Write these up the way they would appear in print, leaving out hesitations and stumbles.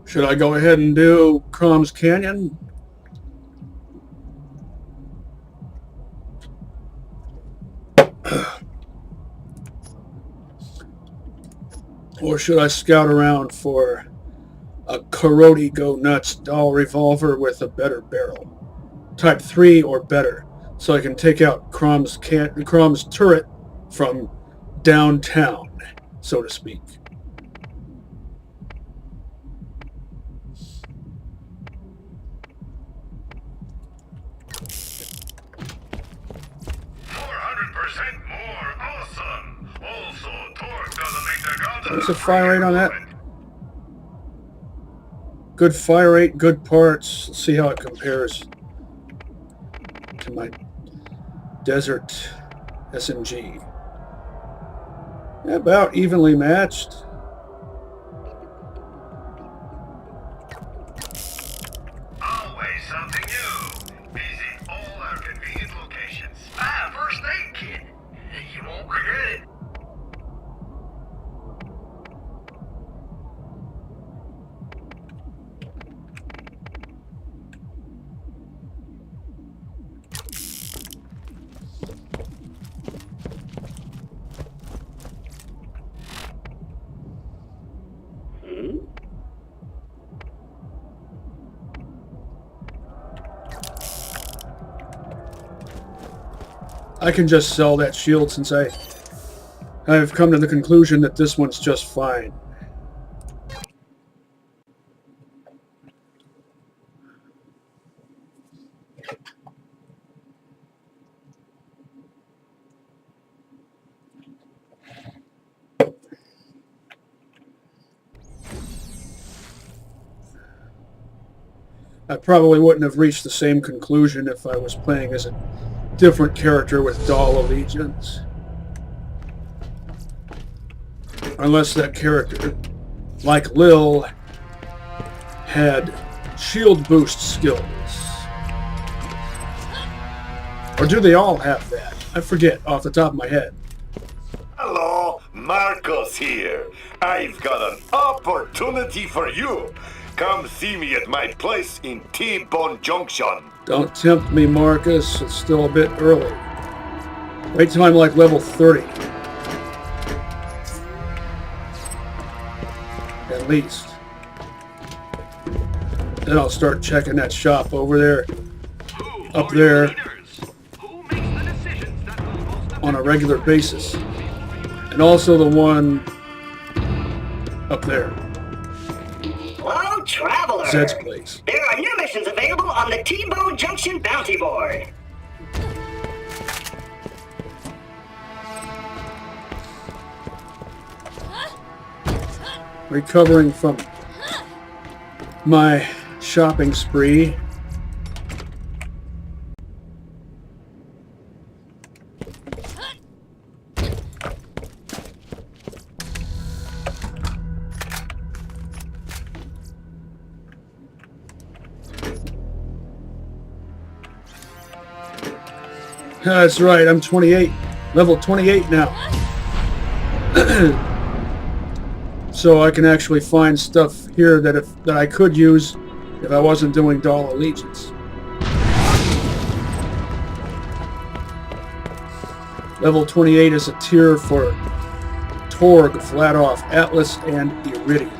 Should I go ahead and do Krom's Canyon? Or should I scout around for a Karate Go Nuts Dahl revolver with a better barrel? Type 3 or better, so I can take out Krom's turret from downtown, so to speak. What's the fire rate on that? Good fire rate, good parts. Let's see how it compares to my Desert SMG. About evenly matched. Always something new. Visit all our convenient locations. Buy a first aid kit. You won't regret it. I can just sell that shield since I've come to the conclusion that this one's just fine. I probably wouldn't have reached the same conclusion if I was playing as a different character with Dahl allegiance. Unless that character, like Lil, had shield boost skills. Or do they all have that? I forget off the top of my head. Hello, Marcos here. I've got an opportunity for you. Come see me at my place in T-Bone Junction. Don't tempt me, Marcus. It's still a bit early. Wait till I'm like level 30. At least. Then I'll start checking that shop over there, up there, on a regular basis. And also the one up there. Hello, traveler. Zed's place. There are new missions available on the T-Bone Junction bounty board. Recovering from my shopping spree. That's right, I'm 28. Level 28 now. So I can actually find stuff here that I could use if I wasn't doing Dahl Allegiance. Level 28 is a tier for Torg, Fladoff, Atlas, and Iridium.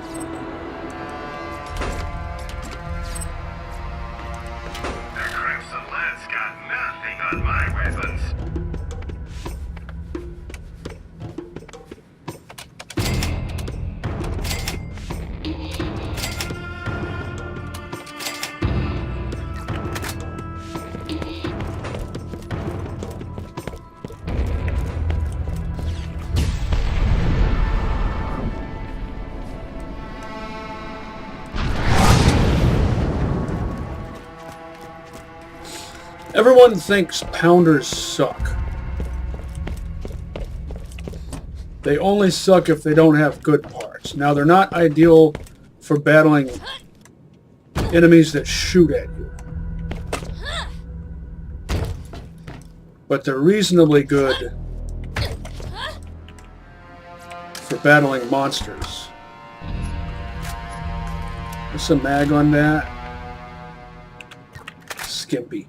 Everyone thinks pounders suck. They only suck if they don't have good parts. Now, they're not ideal for battling enemies that shoot at you. But they're reasonably good for battling monsters. What's the mag on that? Skimpy.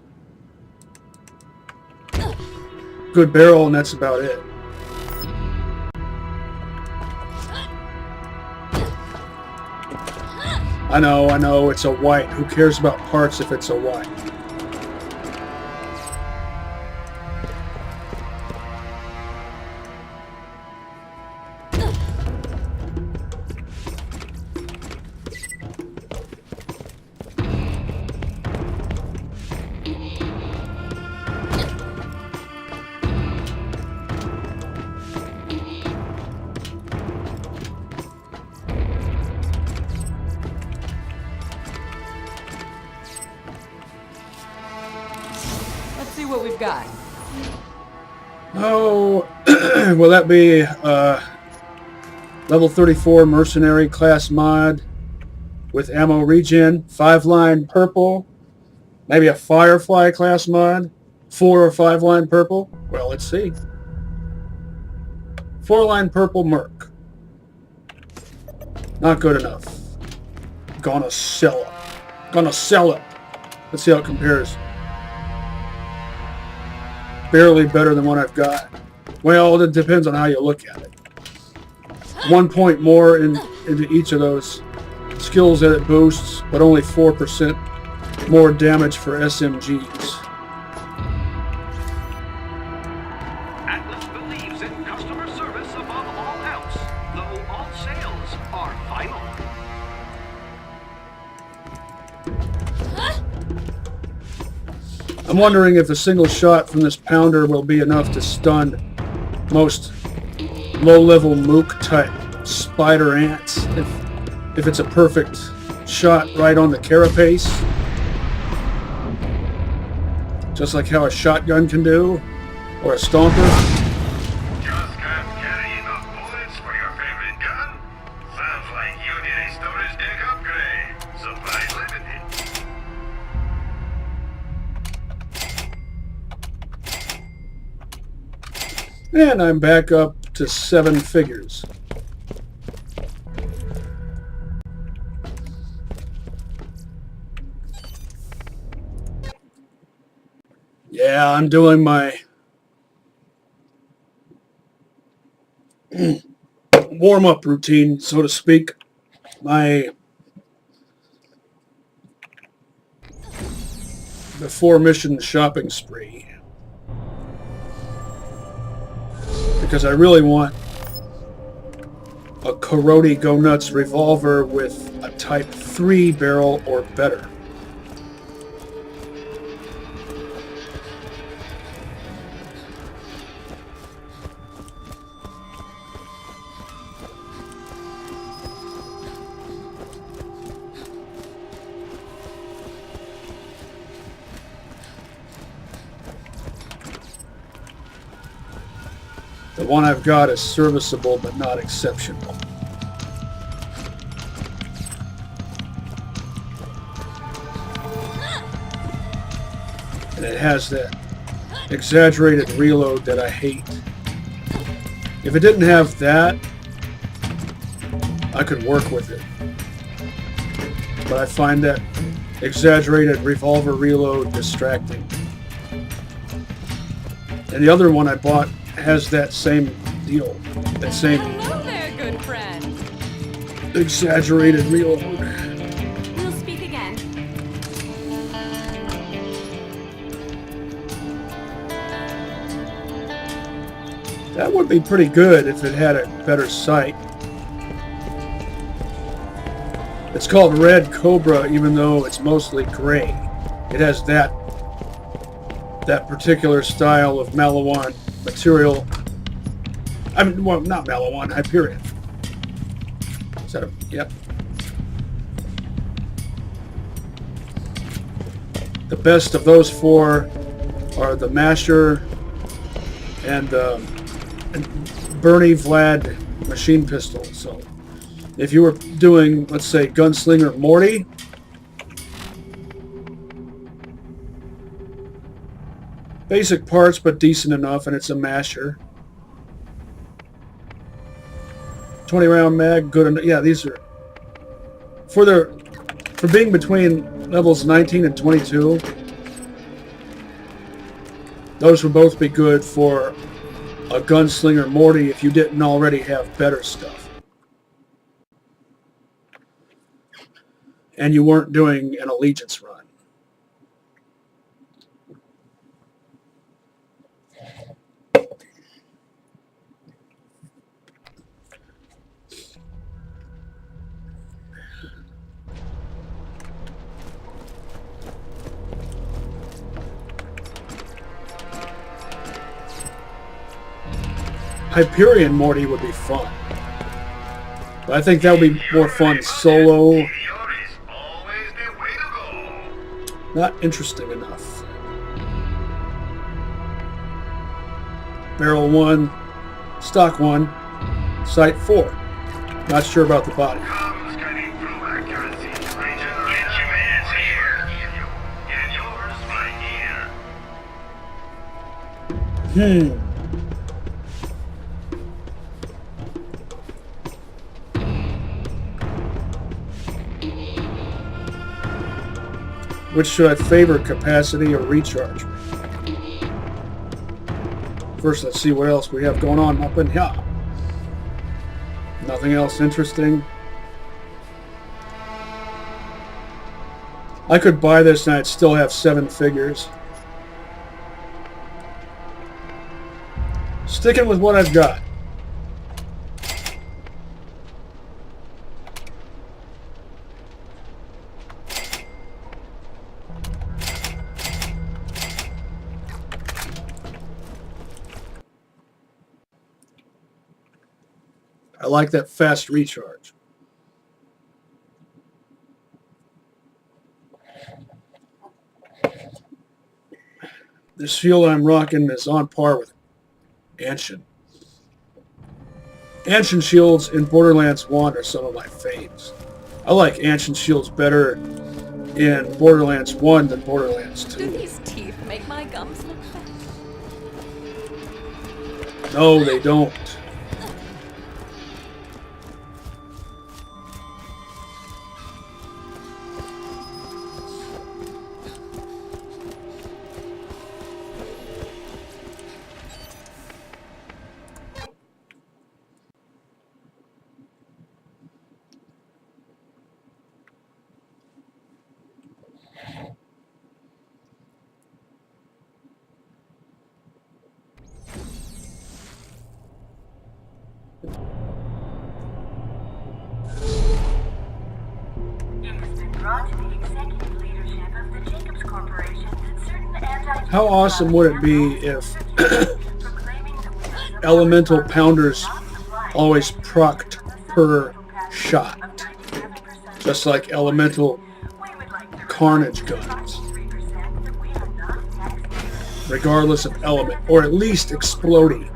Good barrel, and that's about it. I know, it's a white. Who cares about parts if it's a white? What we've got. Oh, will that be level 34 mercenary class mod with ammo regen, 5-line purple, maybe a firefly class mod, 4 or 5-line purple? Well, let's see. 4-line purple merc. Not good enough. Gonna sell it. Gonna sell it. Let's see how it compares. Barely better than what I've got. Well, it depends on how you look at it. 1 point more into each of those skills that it boosts, but only 4% more damage for SMGs. Atlas believes in customer service above all else, though all sales are final. I'm wondering if a single shot from this pounder will be enough to stun most low-level mook type spider ants if it's a perfect shot right on the carapace, just like how a shotgun can do, or a stomper. Just can't carry enough bullets for your favorite gun? Sounds like you need a storage deck upgrade. Supplies limited. And I'm back up to 7 figures. Yeah, I'm doing my warm-up routine, so to speak. My before-mission shopping spree. Because I really want a Karate Go Nuts revolver with a Type 3 barrel or better. The one I've got is serviceable but not exceptional. And it has that exaggerated reload that I hate. If it didn't have that, I could work with it. But I find that exaggerated revolver reload distracting. And the other one I bought has that same deal, that same Hello there, good friend. exaggerated reload. We'll speak again. That would be pretty good if it had a better sight. It's called Red Cobra, even though it's mostly gray. It has that particular style of Malawan material. I mean, well, not Malawan, Hyperion. Is that a... Yep. The best of those 4 are the Masher and Bernie Vlad machine pistol. So if you were doing, let's say, Gunslinger Morty, basic parts, but decent enough, and it's a Masher. 20 round mag, good enough. Yeah, these are for their For being between levels 19 and 22, those would both be good for a gunslinger Morty if you didn't already have better stuff. And you weren't doing an allegiance run. Hyperion Morty would be fun. But I think that would be more fun solo. Meteor is always the way to go. Not interesting enough. Barrel 1, Stock 1, Sight 4. Not sure about the body. I'm scanning through accuracy. Get your hands here. And yours right here. Which should I favor, capacity or recharge? First, let's see what else we have going on up in here. Nothing else interesting. I could buy this and I'd still have 7 figures. Sticking with what I've got. I like that fast recharge. This shield I'm rocking is on par with Anshin. Anshin shields in Borderlands 1 are some of my faves. I like Anshin shields better in Borderlands 1 than Borderlands 2. Do these teeth make my gums look fat? No, they don't. How awesome would it be if elemental pounders always procced per shot, just like elemental carnage guns, regardless of element, or at least explodey,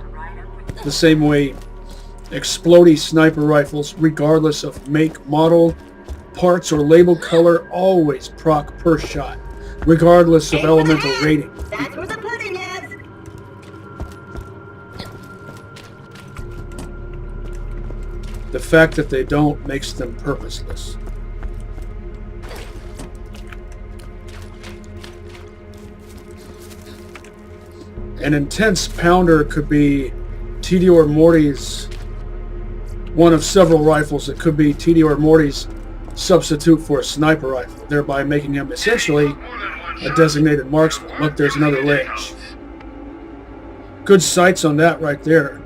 the same way explodey sniper rifles, regardless of make, model, parts, or label color, always proc per shot, regardless of elemental rating. That's where the pudding is. The fact that they don't makes them purposeless. An intense pounder could be TD or Morty's, one of several rifles that could be TD or Morty's substitute for a sniper rifle, thereby making him essentially a designated marksman. Look, there's another ledge. Good sights on that right there.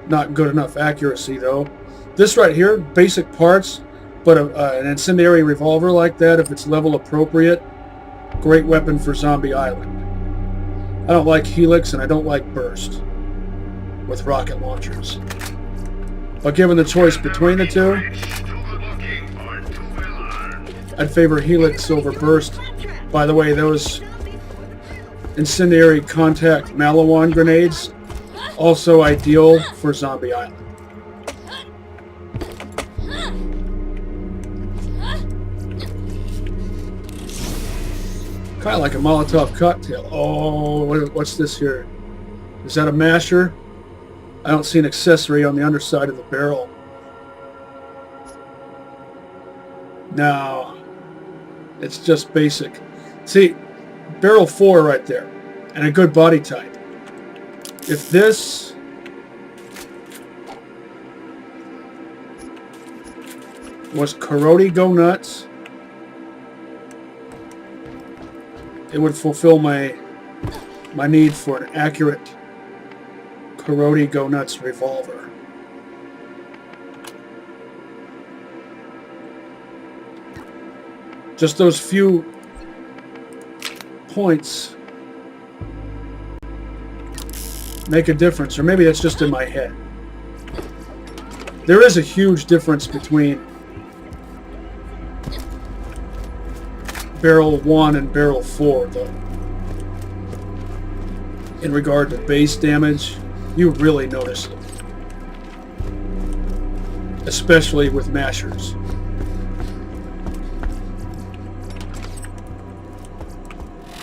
Not good enough accuracy though. This right here, basic parts, but an incendiary revolver like that, if it's level appropriate, great weapon for Zombie Island. I don't like Helix and I don't like Burst with rocket launchers. But given the choice between the two, I'd favor Helix over Burst. By the way, those incendiary contact Malawan grenades, also ideal for Zombie Island. Kind of like a Molotov cocktail. Oh, what's this here? Is that a masher? I don't see an accessory on the underside of the barrel. No, it's just basic. See, barrel 4 right there, and a good body type. If this was Karate Go Nuts, it would fulfill my need for an accurate Karate Go Nuts revolver. Just those few points make a difference, or maybe that's just in my head. There is a huge difference between barrel 1 and barrel 4, though. In regard to base damage, you really notice it. Especially with mashers.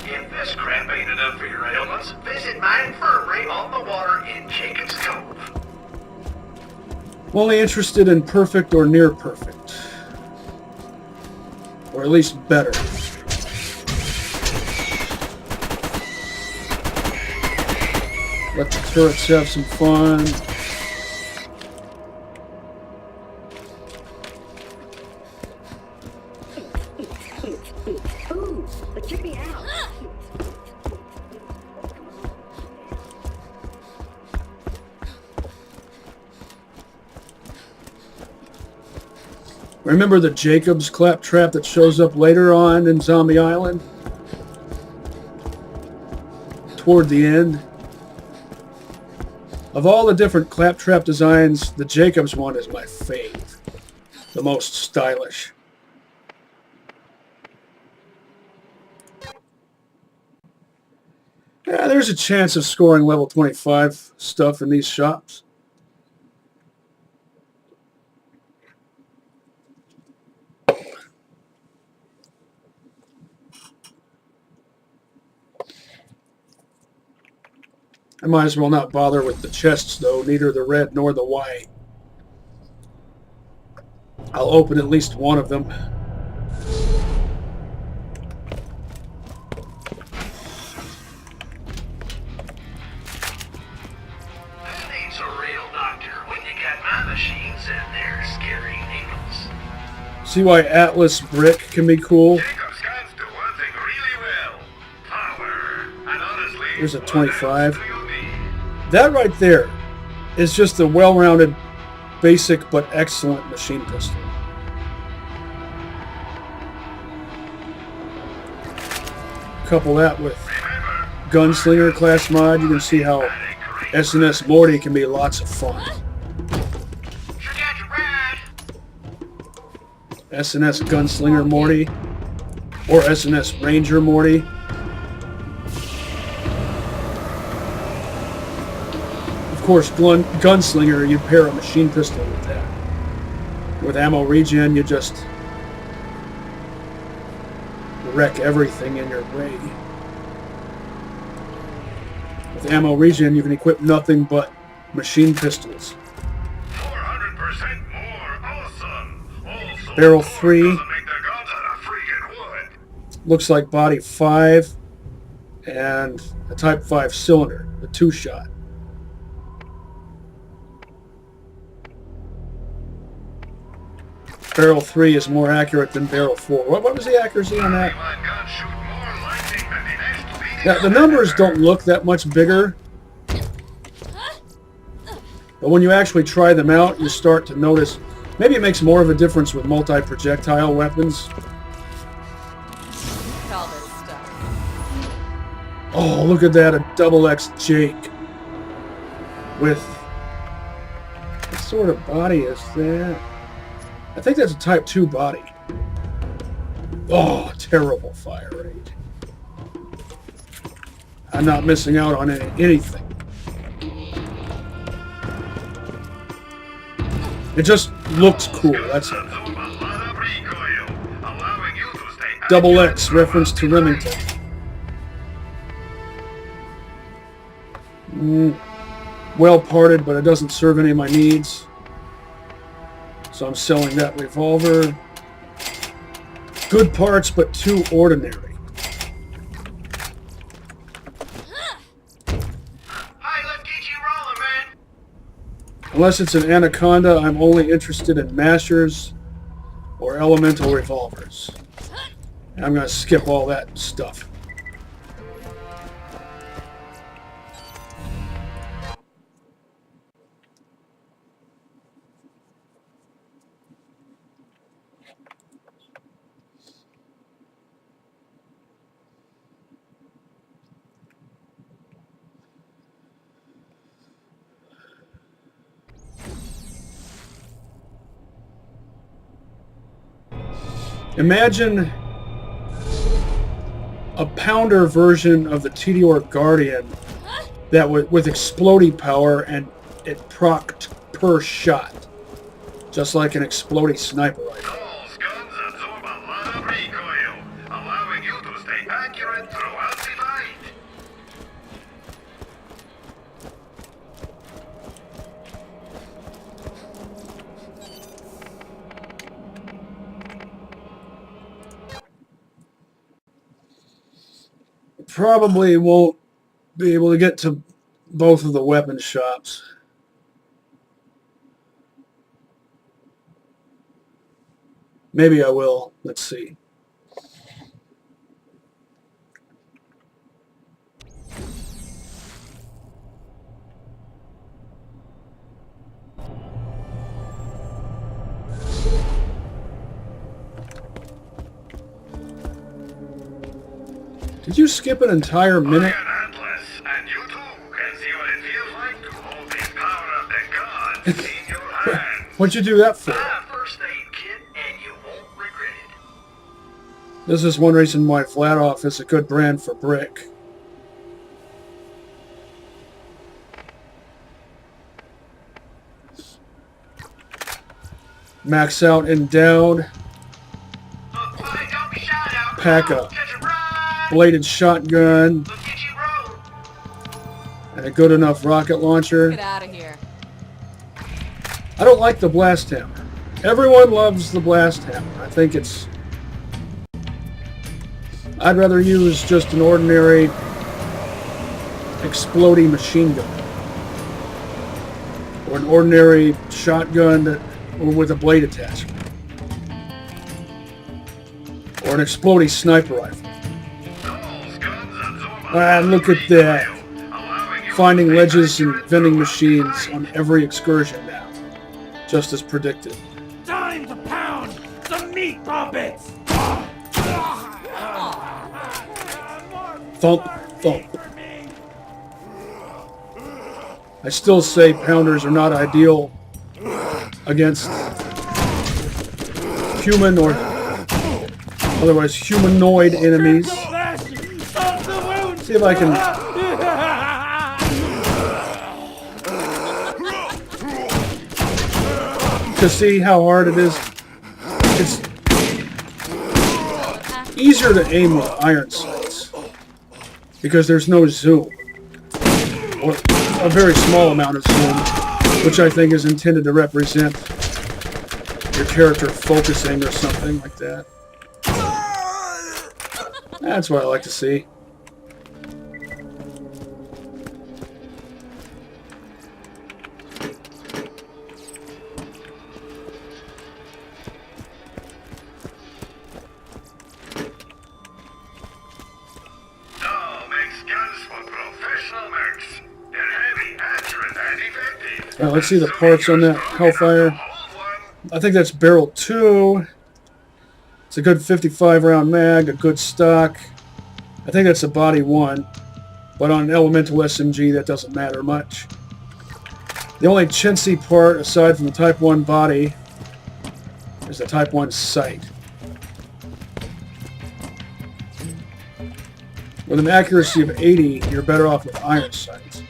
If this crap ain't enough for your ailments, visit my infirmary on the water in Jacob's Cove. I'm only interested in perfect or near perfect. Or at least better. Let the turrets have some fun. Ooh, but check me out. Remember the Jacob's claptrap that shows up later on in Zombie Island? Toward the end? Of all the different claptrap designs, the Jacobs one is my fave. The most stylish. Yeah, there's a chance of scoring level 25 stuff in these shops. I might as well not bother with the chests, though, neither the red nor the white. I'll open at least one of them. Who needs a real doctor when you got my machines in there scaring needles? See why Atlas Brick can be cool? Jacob scans do one thing really well. Power. And honestly, There's a 25. what do you need? That right there is just a well-rounded, basic but excellent machine pistol. Couple that with Gunslinger class mod, you can see how SNS Morty can be lots of fun. Forget your ride. SNS Gunslinger Morty or SNS Ranger Morty. Of course, Gunslinger, you pair a machine pistol with that. With ammo regen, you just wreck everything in your way. With ammo regen, you can equip nothing but machine pistols. 400% more awesome. Also, Barrel 3 doesn't make their guns out of freaking wood. looks like body 5 and a Type 5 cylinder, the 2-shot. Barrel 3 is more accurate than barrel 4. What was the accuracy on that? My guns shoot more lightning than the next leading Yeah, the numbers don't look that much bigger. But when you actually try them out, you start to notice. Maybe it makes more of a difference with multi-projectile weapons. All this stuff. Oh, look at that, a double X Jake. With... what sort of body is that? I think that's a Type 2 body. Oh, terrible fire rate. I'm not missing out on anything. It just looks cool, that's it. Double X, reference to Remington. Well parted, but it doesn't serve any of my needs. So I'm selling that revolver. Good parts, but too ordinary. Hey, let's get you rolling, man. Unless it's an anaconda, I'm only interested in mashers or elemental revolvers. And I'm going to skip all that stuff. Imagine a pounder version of the Tediore Guardian that with explodey power, and it procced per shot, just like an explodey sniper rifle. Dahl's guns absorb a lot of recoil, allowing you to stay accurate throughout the fight. Probably won't be able to get to both of the weapon shops. Maybe I will. Let's see. Did you skip an entire minute? Iron Atlas, and you too can see what it feels like to hold the power of the gods in your hand. What'd you do that for? Buy a first aid kit, and you won't regret it. This is one reason why Vladoff is a good brand for brick. Max out endowed. Hey, don't be shy now. Pack a Catch a ride. bladed shotgun Let's get you rolling. and a good enough rocket launcher. Get out of here. I don't like the blast hammer. Everyone loves the blast hammer. I think it's... I'd rather use just an ordinary exploding machine gun. Or an ordinary shotgun that, with a blade attachment. Or an exploding sniper rifle. Dahl's guns absorb a Ah, lot of look at that. recoil, allowing you Finding to stay ledges and accurate vending throughout the machines fight. on every excursion now. Just as predicted. Time to pound some meat puppets! Thump, thump. I still say pounders are not ideal against human or otherwise humanoid enemies. See if I can... to see how hard it is. It's easier to aim with iron sights because there's no zoom, or a very small amount of zoom, which I think is intended to represent your character focusing or something like that. That's what I like to see. Dahl makes guns for professional mercs. They're heavy, accurate, and effective. Let's see the parts on that Hellfire. Hold one. I think that's barrel 2. It's a good 55 round mag, a good stock. I think that's a body 1. But on an elemental SMG that doesn't matter much. The only chintzy part aside from the Type 1 body is the Type 1 sight. With an accuracy of 80, you're better off with iron sights.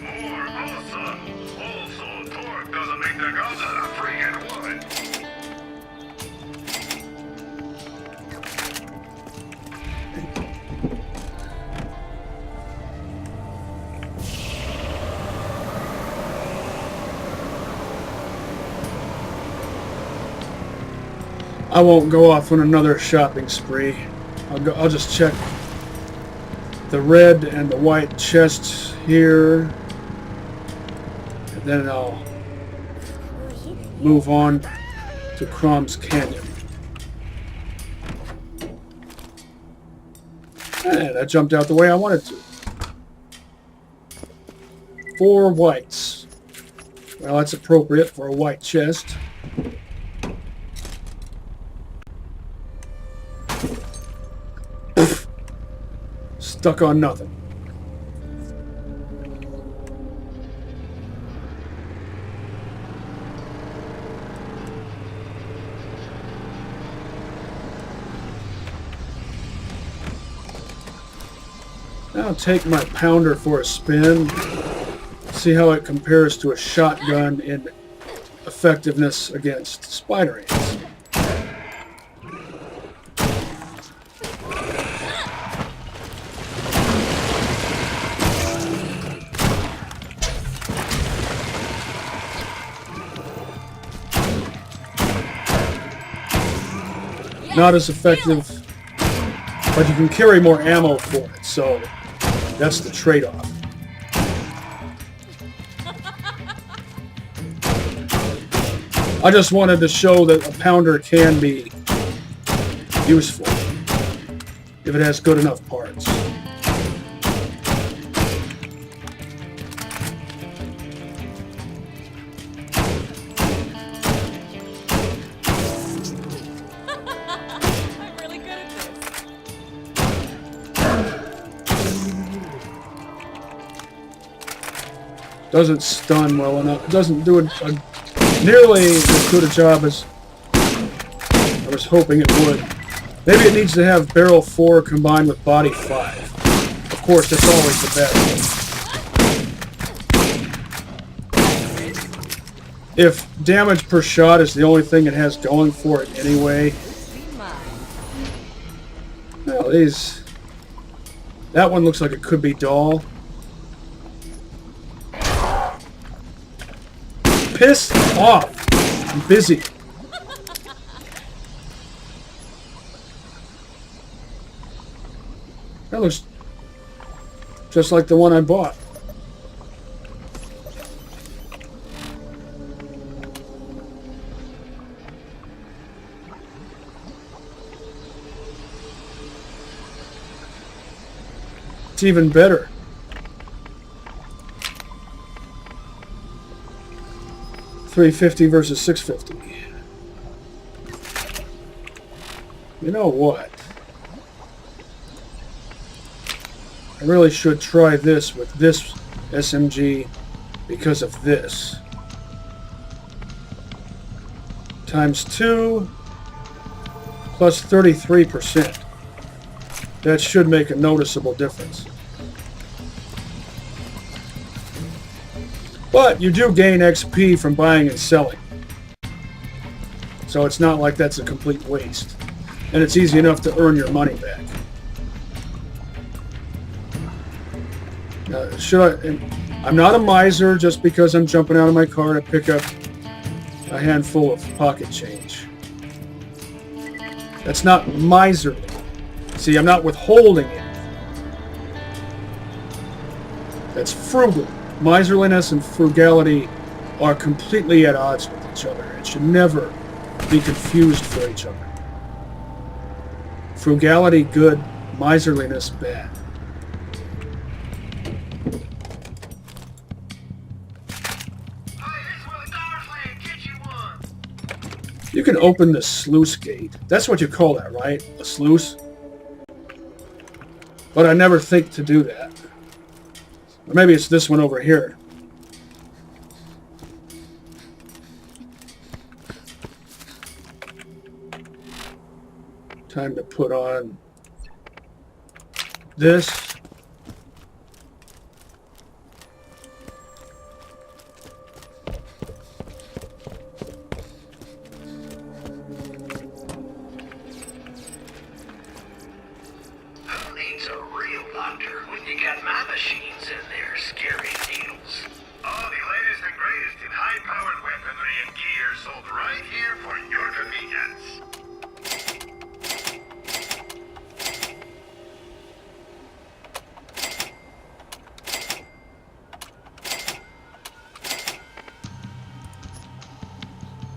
More awesome. Also, torque doesn't make the guns out of friggin' wood. I won't go off on another shopping spree. I'll just check the red and the white chests here, and then I'll move on to Krom's Canyon. And I jumped out the way I wanted to. 4 whites. Well, that's appropriate for a white chest. Stuck on nothing. Now take my pounder for a spin. See how it compares to a shotgun in effectiveness against spider ants. Not as effective, but you can carry more ammo for it, so that's the trade-off. I just wanted to show that a pounder can be useful if it has good enough parts. I'm really good at this. Doesn't stun well enough. It doesn't do nearly as good a job as I was hoping it would. Maybe it needs to have barrel 4 combined with body 5. Of course, that's always the best. If damage per shot is the only thing it has going for it anyway. Well, that one looks like it could be Dahl. Pissed off. I'm busy. That looks just like the one I bought. It's even better. $350 versus $650. You know what? I really should try this with this SMG because of this. Times 2 plus 33%. That should make a noticeable difference. But you do gain XP from buying and selling. So it's not like that's a complete waste. And it's easy enough to earn your money back. I'm not a miser just because I'm jumping out of my car to pick up a handful of pocket change. That's not miserly. See, I'm not withholding it. That's frugal. Miserliness and frugality are completely at odds with each other and should never be confused for each other. Frugality good, miserliness bad. You can open the sluice gate. That's what you call that, right? A sluice? But I never think to do that. Or maybe it's this one over here. Time to put on this.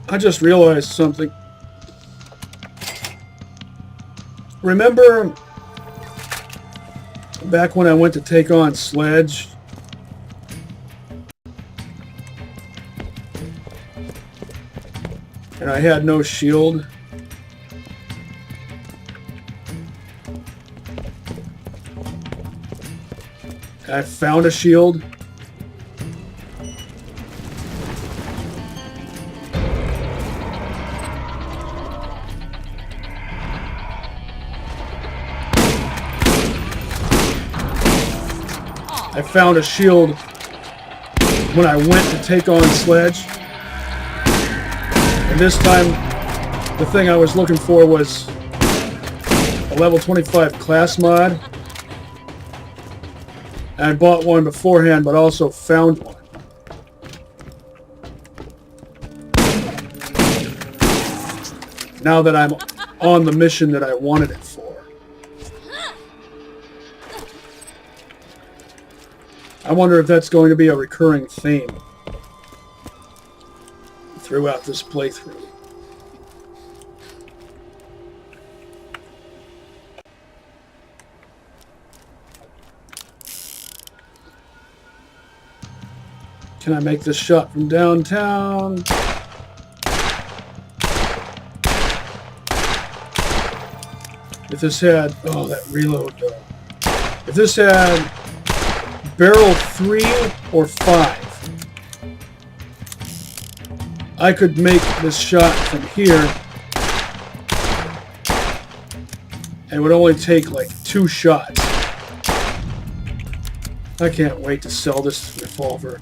I just realized something. Remember back when I went to take on Sledge? And I had no shield? I found a shield. I found a shield when I went to take on Sledge. And this time, the thing I was looking for was a level 25 class mod. And I bought one beforehand, but also found one. Now that I'm on the mission that I wanted it for. I wonder if that's going to be a recurring theme throughout this playthrough. Can I make this shot from downtown? If this had... Oh, that reload though. If this had barrel 3 or 5, I could make this shot from here. And it would only take like 2 shots. I can't wait to sell this revolver.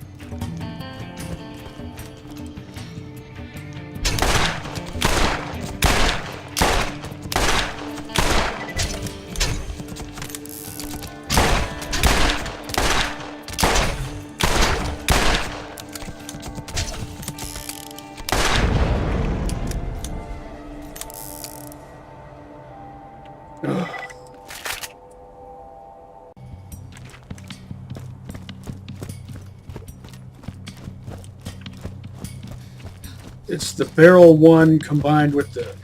It's the barrel 1 combined with the...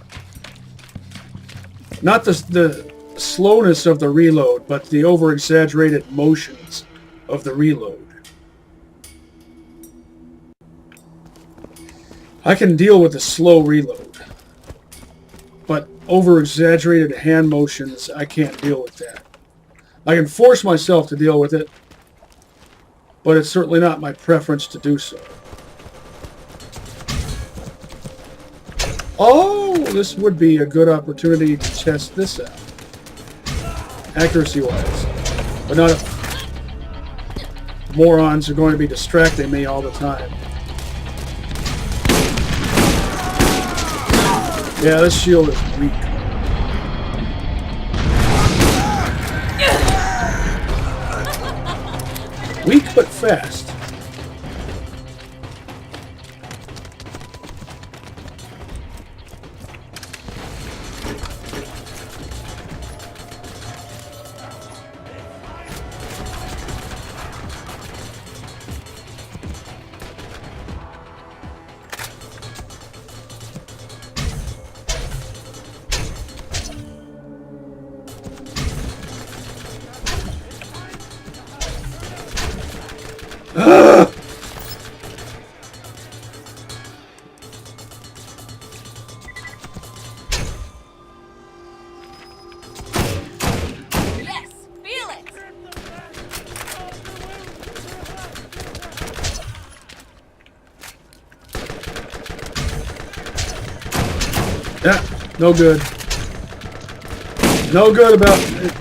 Not the slowness of the reload, but the over-exaggerated motions of the reload. I can deal with the slow reload. But over-exaggerated hand motions, I can't deal with that. I can force myself to deal with it, but it's certainly not my preference to do so. Oh, this would be a good opportunity to test this out. Accuracy-wise. But not if morons are going to be distracting me all the time. Yeah, this shield is weak. Weak but fast. Yes, feel it. Yeah, no good. No good about it.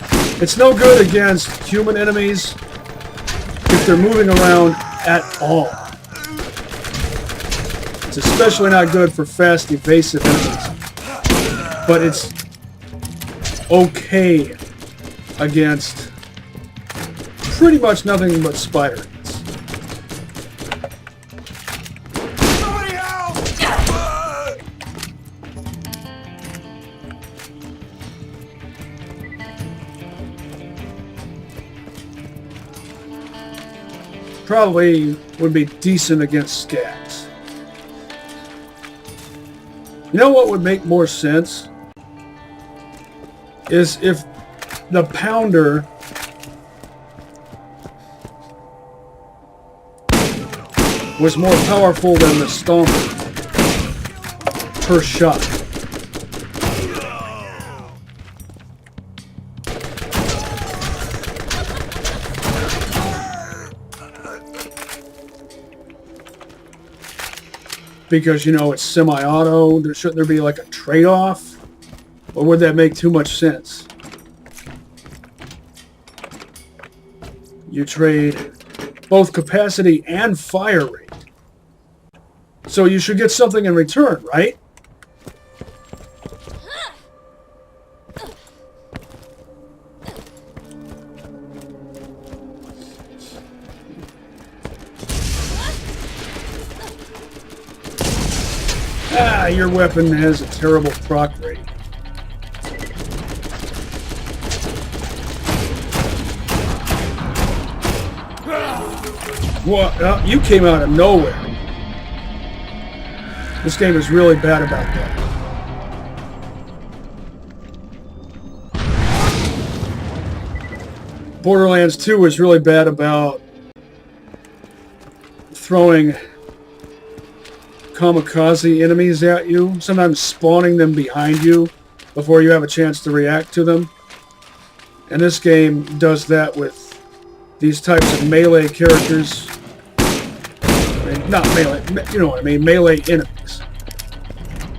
It's no good against human enemies if they're moving around at all. It's especially not good for fast, evasive enemies. But it's okay against pretty much nothing but spider hits. Probably would be decent against scats. You know what would make more sense? Is if the pounder was more powerful than the stomper per shot. Because, you know, it's semi-auto. Shouldn't there be like a trade-off? Or would that make too much sense? You trade both capacity and fire rate. So you should get something in return, right? Ah, your weapon has a terrible proc rate. What? You came out of nowhere. This game is really bad about that. Borderlands 2 is really bad about throwing kamikaze enemies at you, sometimes spawning them behind you before you have a chance to react to them. And this game does that with these types of melee characters. I mean, not melee, you know what I mean, melee enemies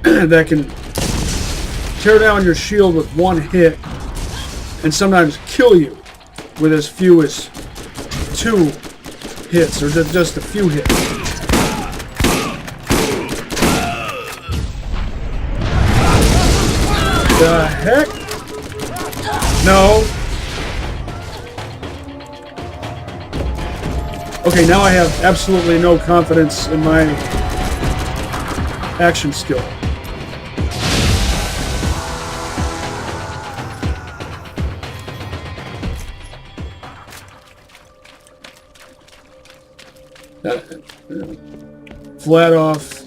that can tear down your shield with one hit and sometimes kill you with as few as 2 hits or just a few hits. The heck? No. Okay, now I have absolutely no confidence in my action skill. Flat off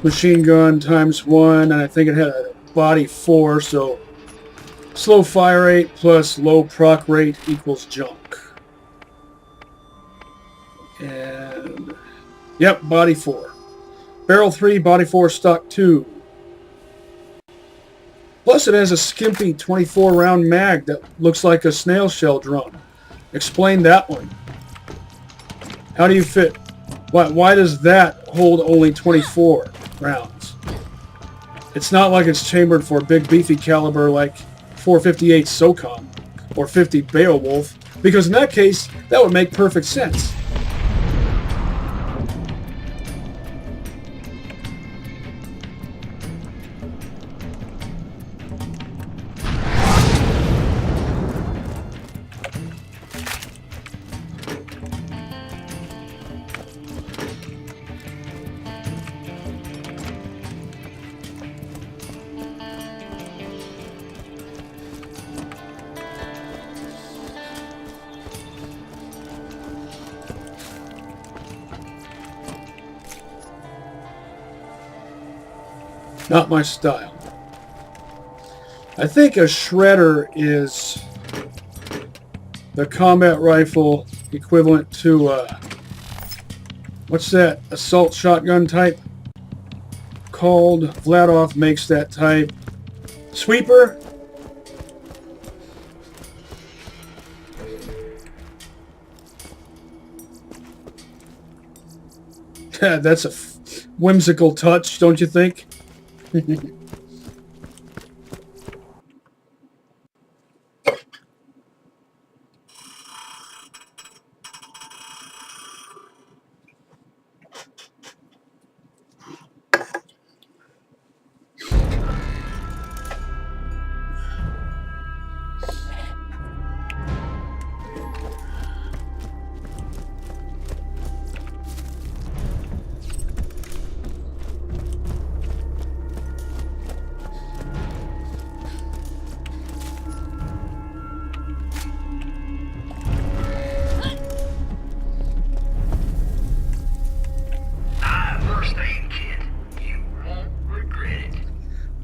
machine gun ×1, and I think it had a body 4, so slow fire rate plus low proc rate equals junk. And yep, body 4. Barrel 3, body 4, stock 2. Plus it has a skimpy 24 round mag that looks like a snail shell drum. Explain that one. How do you fit? Why does that hold only 24 rounds? It's not like it's chambered for big beefy caliber like 458 SOCOM or 50 Beowulf, because in that case, that would make perfect sense. Not my style. I think a shredder is the combat rifle equivalent to what's that assault shotgun type called? Vladov makes that type. Sweeper? That's a whimsical touch, don't you think?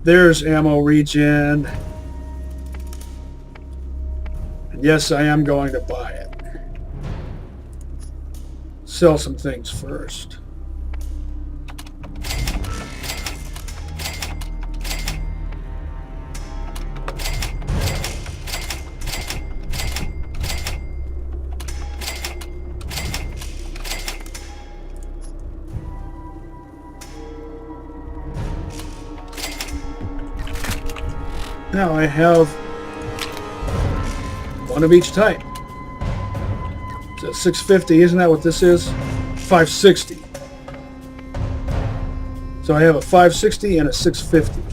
There's ammo regen. And yes, I am going to buy it. Sell some things first. Now I have one of each type. So 650, isn't that what this is? 560. So I have a 560 and a 650.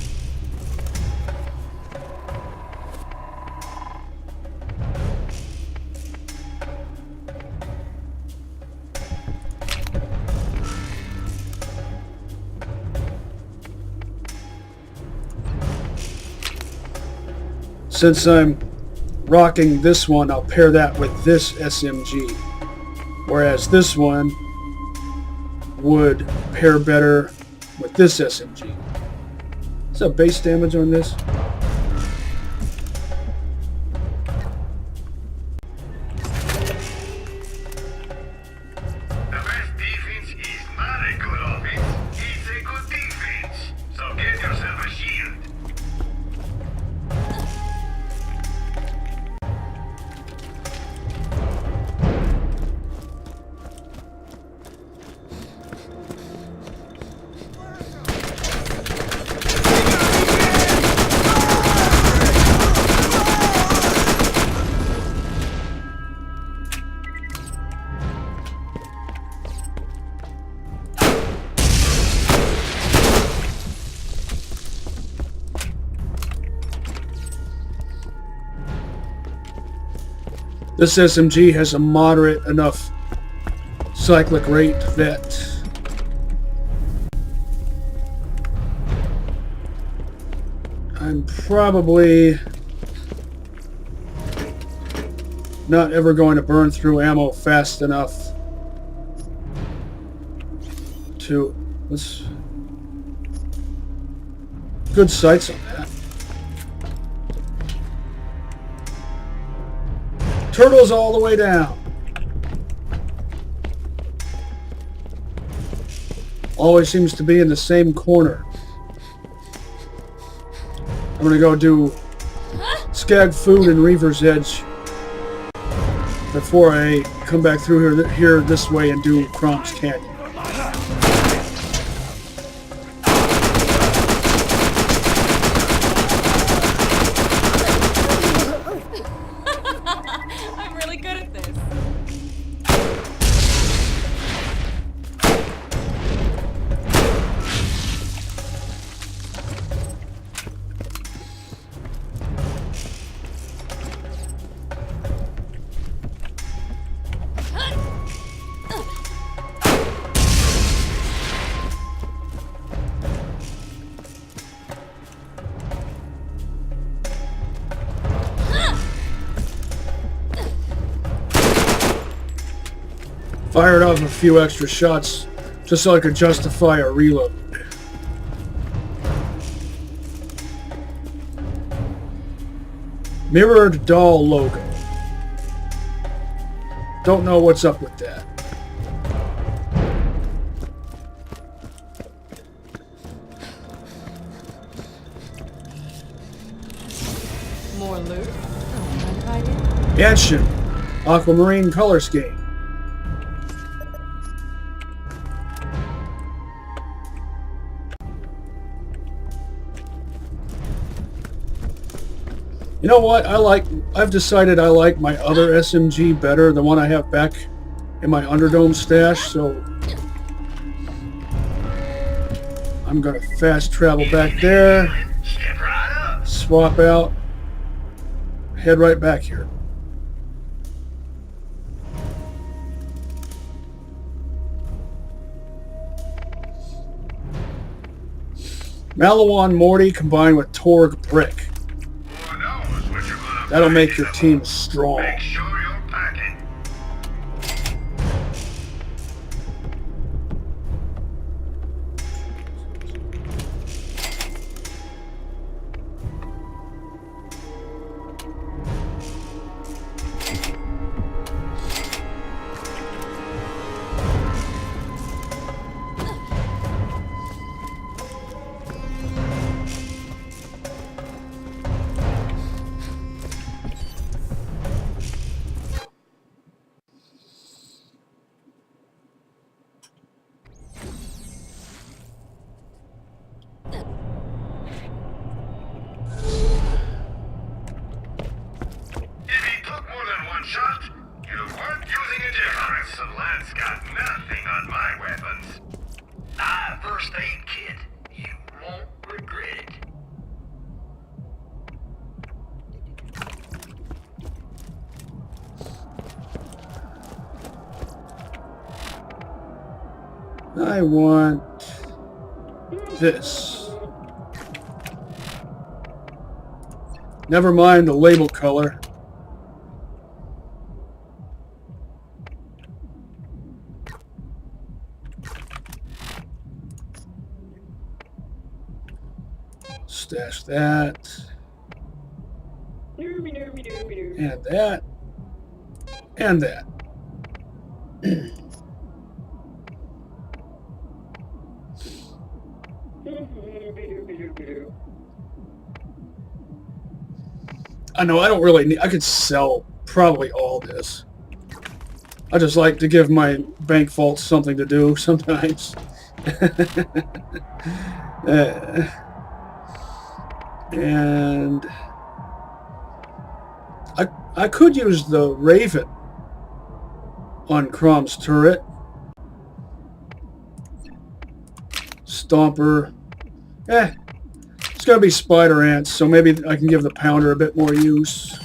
Since I'm rocking this one, I'll pair that with this SMG. Whereas this one would pair better with this SMG. Is that base damage on this? The best defense is not a good offense. It's a good defense. So get yourself a shield. This SMG has a moderate enough cyclic rate that I'm probably not ever going to burn through ammo fast enough to... Let's... Good sights on that. Turtles all the way down. Always seems to be in the same corner. I'm gonna go do Skag Food and Reaver's Edge before I come back through here this way and do Krom's Canyon. I'm really good at this. Fired off a few extra shots just so I could justify a reload. Mirrored Dahl logo. Don't know what's up with that. More loot? Oh, mind if I do? Anshin, aquamarine color scheme. You know what? I've decided I like my other SMG better, the one I have back in my Underdome stash, so I'm gonna fast travel back there, Step right up. swap out, head right back here. Malawan Morty combined with Torg Brick. Who knows what you're gonna That'll find make in your the team vault. strong. Make sure you're packing. I want this. Never mind the label color. Stash that. And that. And that. I know I don't really need... I could sell probably all this. I just like to give my bank vaults something to do sometimes. And I could use the Raven on Krom's turret. Stomper. It's going to be spider ants, so maybe I can give the pounder a bit more use.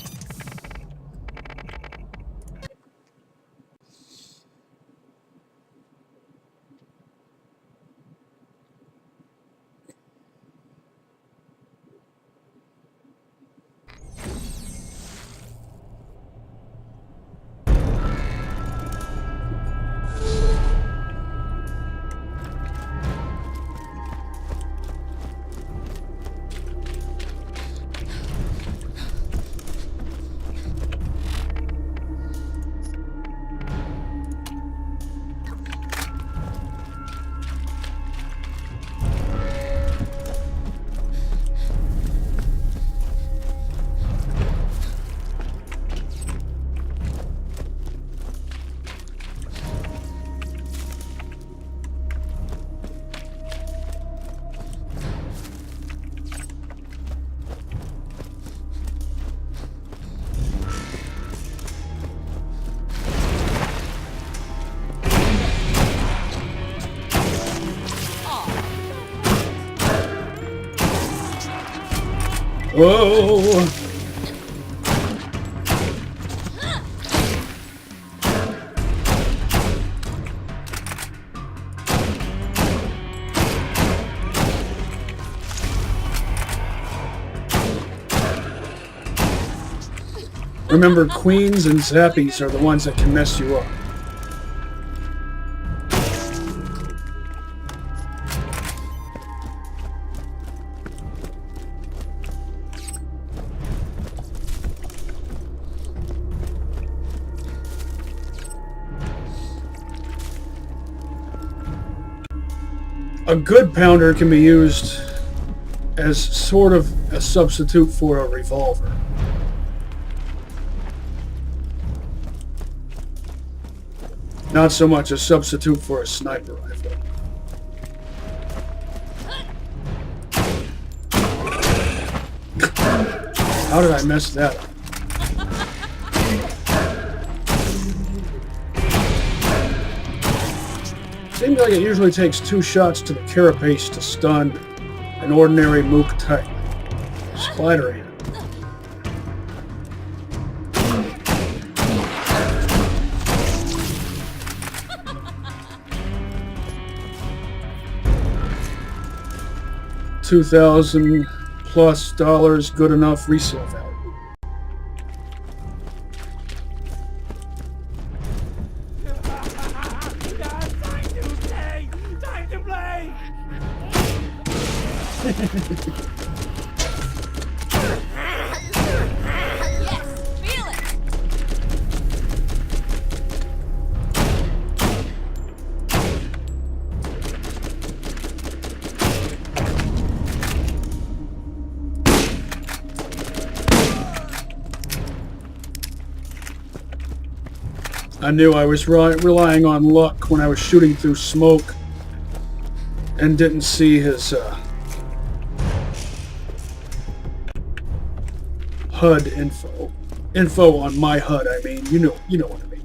Whoa! Remember, queens and zappies are the ones that can mess you up. A good pounder can be used as sort of a substitute for a revolver. Not so much a substitute for a sniper rifle. How did I mess that up? Seems like it usually takes 2 shots to the carapace to stun an ordinary mook type. Spider ant. $2,000+ good enough resale value. I knew I was relying on luck when I was shooting through smoke and didn't see his HUD info. Info on my HUD, I mean. You know what I mean.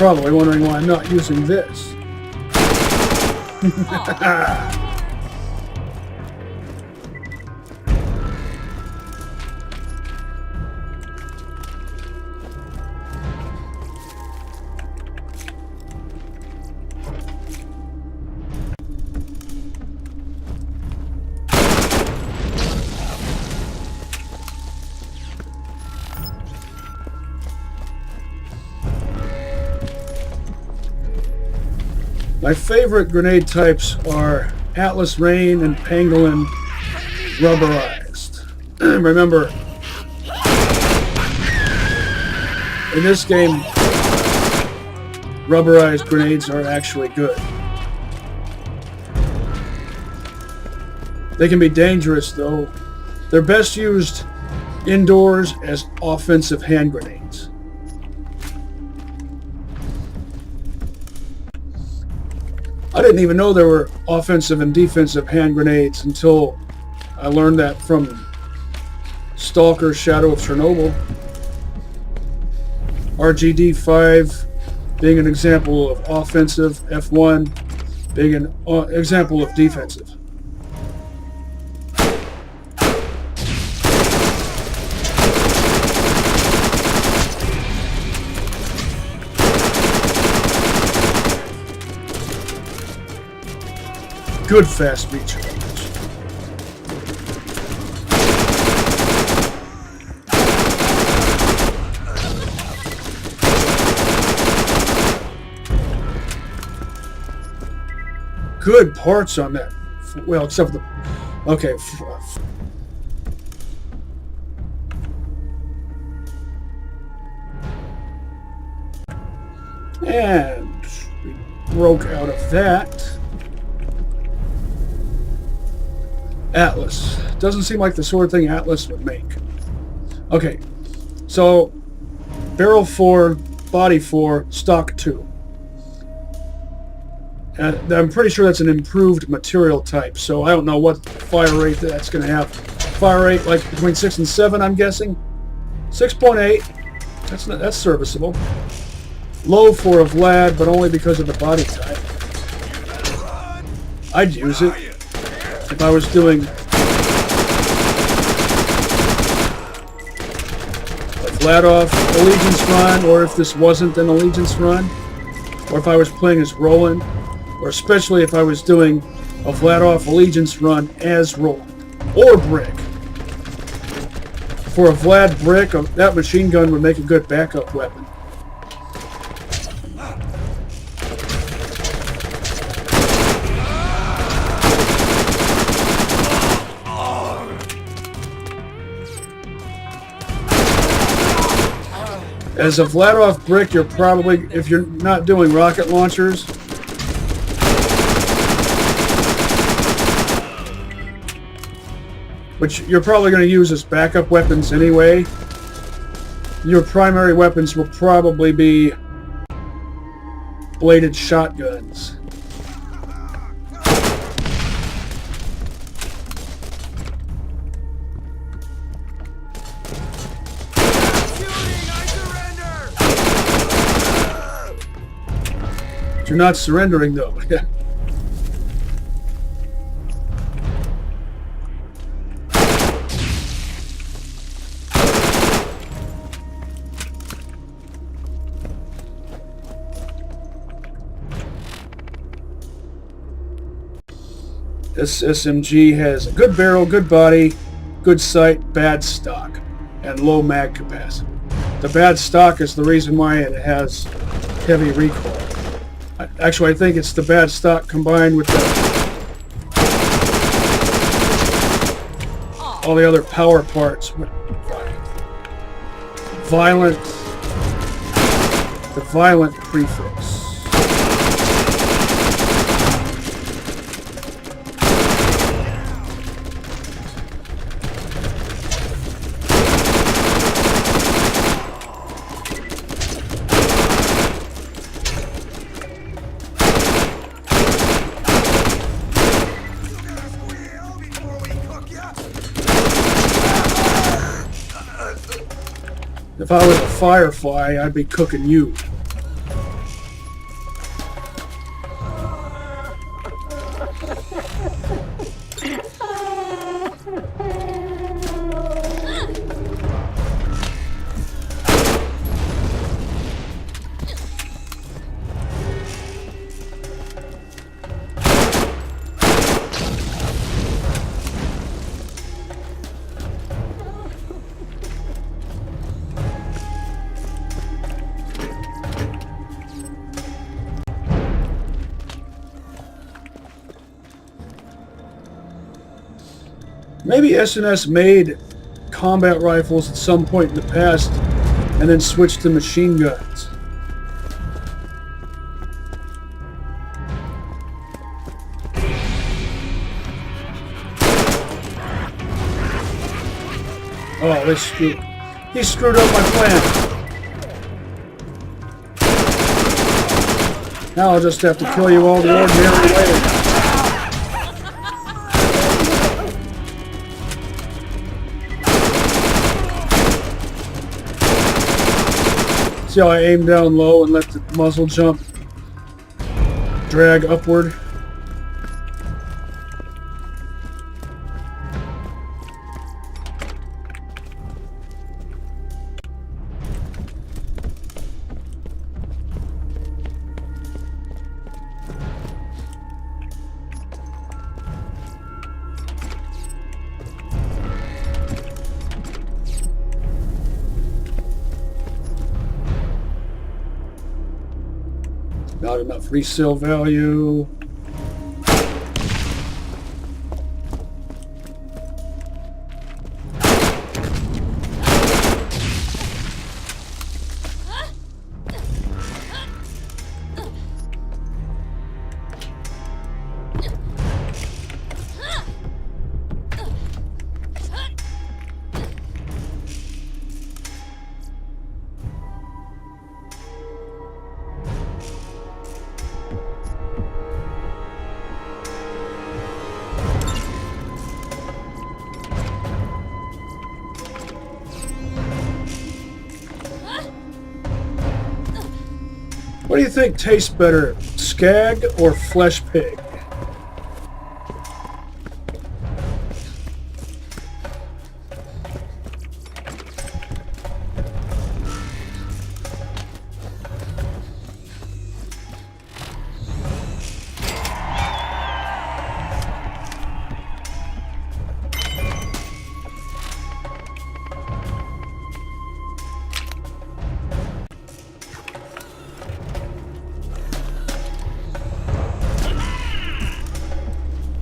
probably wondering why I'm not using this. My favorite grenade types are Atlas Rain and Pangolin Rubberized. Remember, in this game, rubberized grenades are actually good. They can be dangerous, though. They're best used indoors as offensive hand grenades. I didn't even know there were offensive and defensive hand grenades until I learned that from Stalker Shadow of Chernobyl. RGD-5 being an example of offensive, F1 being an example of defensive. Good fast recharge. Good parts on that. Well, except for the... Okay. And we broke out of that. Atlas. Doesn't seem like the sort of thing Atlas would make. Okay, so barrel 4, body 4, stock 2. And I'm pretty sure that's an improved material type, so I don't know what fire rate that's going to have. Fire rate like between 6 and 7, I'm guessing. 6.8. That's serviceable. Low for a Vlad, but only because of the body type. I'd use it if I was doing a Vlad-off Allegiance run, or if this wasn't an Allegiance run, or if I was playing as Roland, or especially if I was doing a Vlad-off Allegiance run as Roland, or Brick. For a Vlad Brick, that machine gun would make a good backup weapon. As a Vlad-off Brick, you're probably, if you're not doing rocket launchers, which you're probably going to use as backup weapons anyway, your primary weapons will probably be bladed shotguns. You're not surrendering, though. This SMG has a good barrel, good body, good sight, bad stock, and low mag capacity. The bad stock is the reason why it has heavy recoil. Actually, I think it's the bad stock combined with all the other power parts. The violent prefix. If I was a Firefly, I'd be cooking you. Maybe SNS made combat rifles at some point in the past and then switched to machine guns. Oh, he screwed up my plan. Now I'll just have to kill you all the ordinary way. See how I aim down low and let the muzzle jump drag upward? Not enough resale value. What do you think tastes better, skag or flesh pig?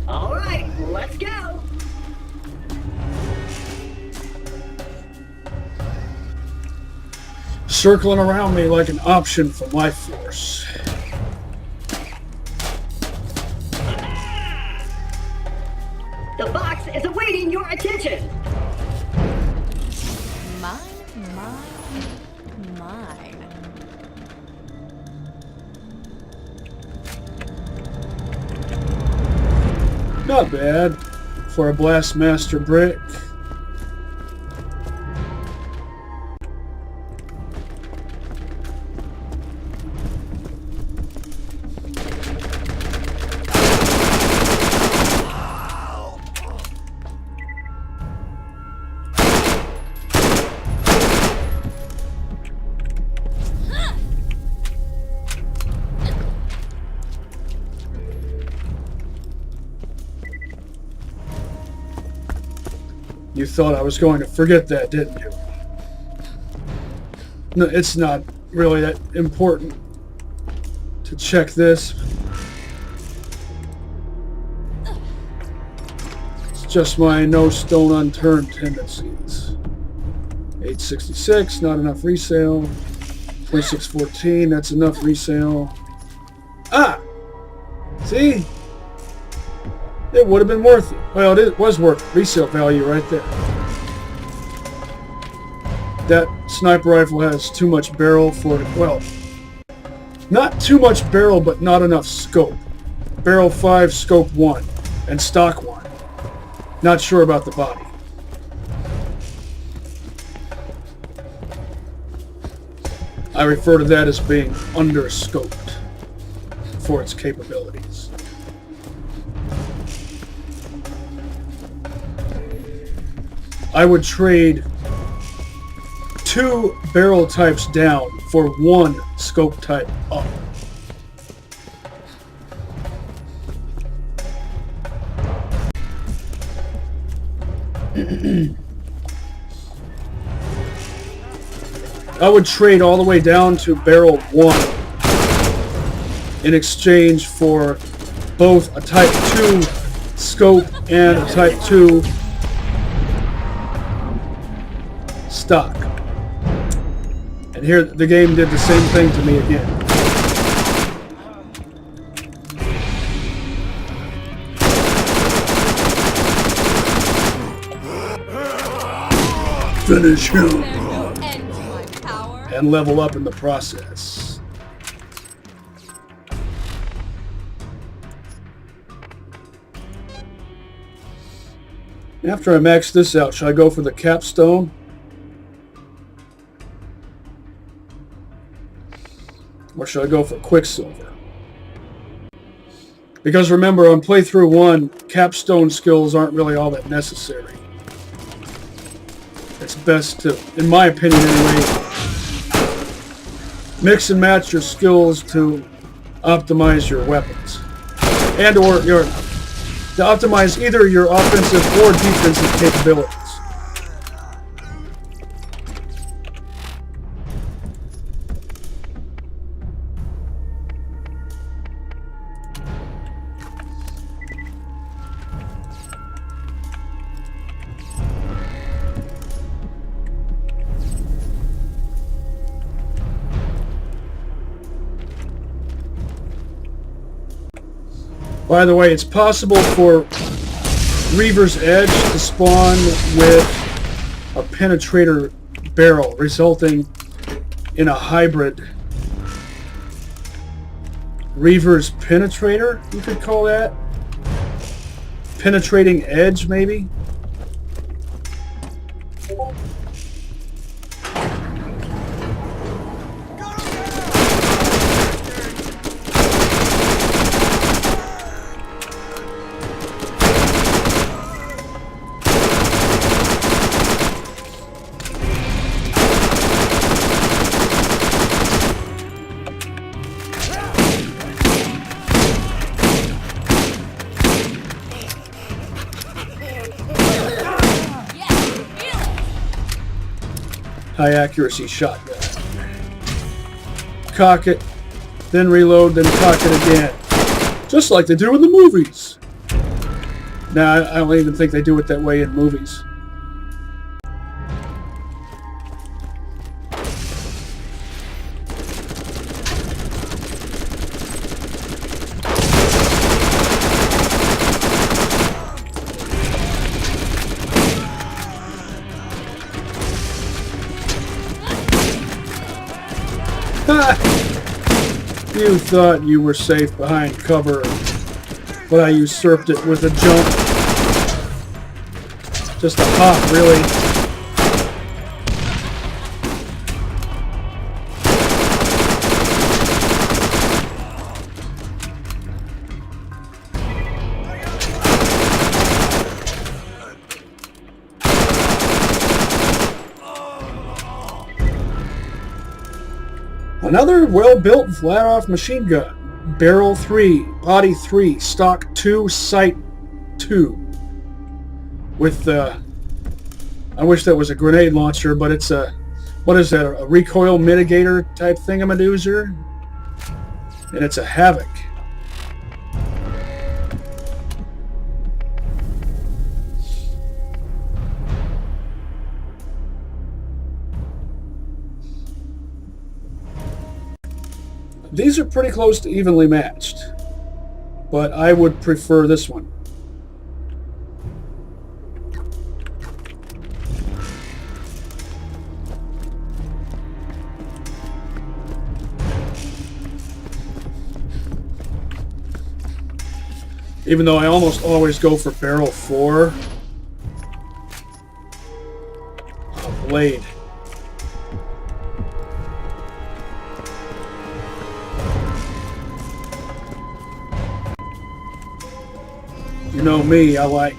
All right, let's go. Circling around me like an option for life force. The box is awaiting your attention. Mine, mine, mine. Not bad for a Blastmaster brick. You thought I was going to forget that, didn't you? No, it's not really that important to check this. It's just my no stone unturned tendencies. 866, not enough resale. 2614, that's enough resale. Ah! See? It would have been worth it. Well, it was worth it. Resale value right there. That sniper rifle has too much barrel for it. Well, not too much barrel, but not enough scope. Barrel 5, scope 1, and stock 1. Not sure about the body. I refer to that as being under-scoped for its capabilities. I would trade 2 barrel types down for 1 scope type up. I would trade all the way down to barrel 1 in exchange for both a type 2 scope and a type 2 stock. And here the game did the same thing to me again. Finish him. And level up in the process. After I max this out, should I go for the capstone? Or should I go for Quicksilver? Because remember, on Playthru 1, capstone skills aren't really all that necessary. It's best to, in my opinion anyway, mix and match your skills to optimize your weapons. And or to optimize either your offensive or defensive capabilities. By the way, it's possible for Reaver's Edge to spawn with a penetrator barrel, resulting in a hybrid. Reaver's Penetrator, you could call that? Penetrating Edge, maybe? High accuracy shotgun. Cock it, then reload, then cock it again. Just like they do in the movies. Nah, I don't even think they do it that way in movies. You thought you were safe behind cover, but I usurped it with a jump. Just a hop, really. Another well-built flat-off machine gun. Barrel 3, body 3, stock 2, sight 2. With, I wish that was a grenade launcher, but it's a, what is that, a recoil mitigator type thingamadoozer? And it's a Havoc. These are pretty close to evenly matched, but I would prefer this one. Even though I almost always go for barrel 4. Blade. You know me, I like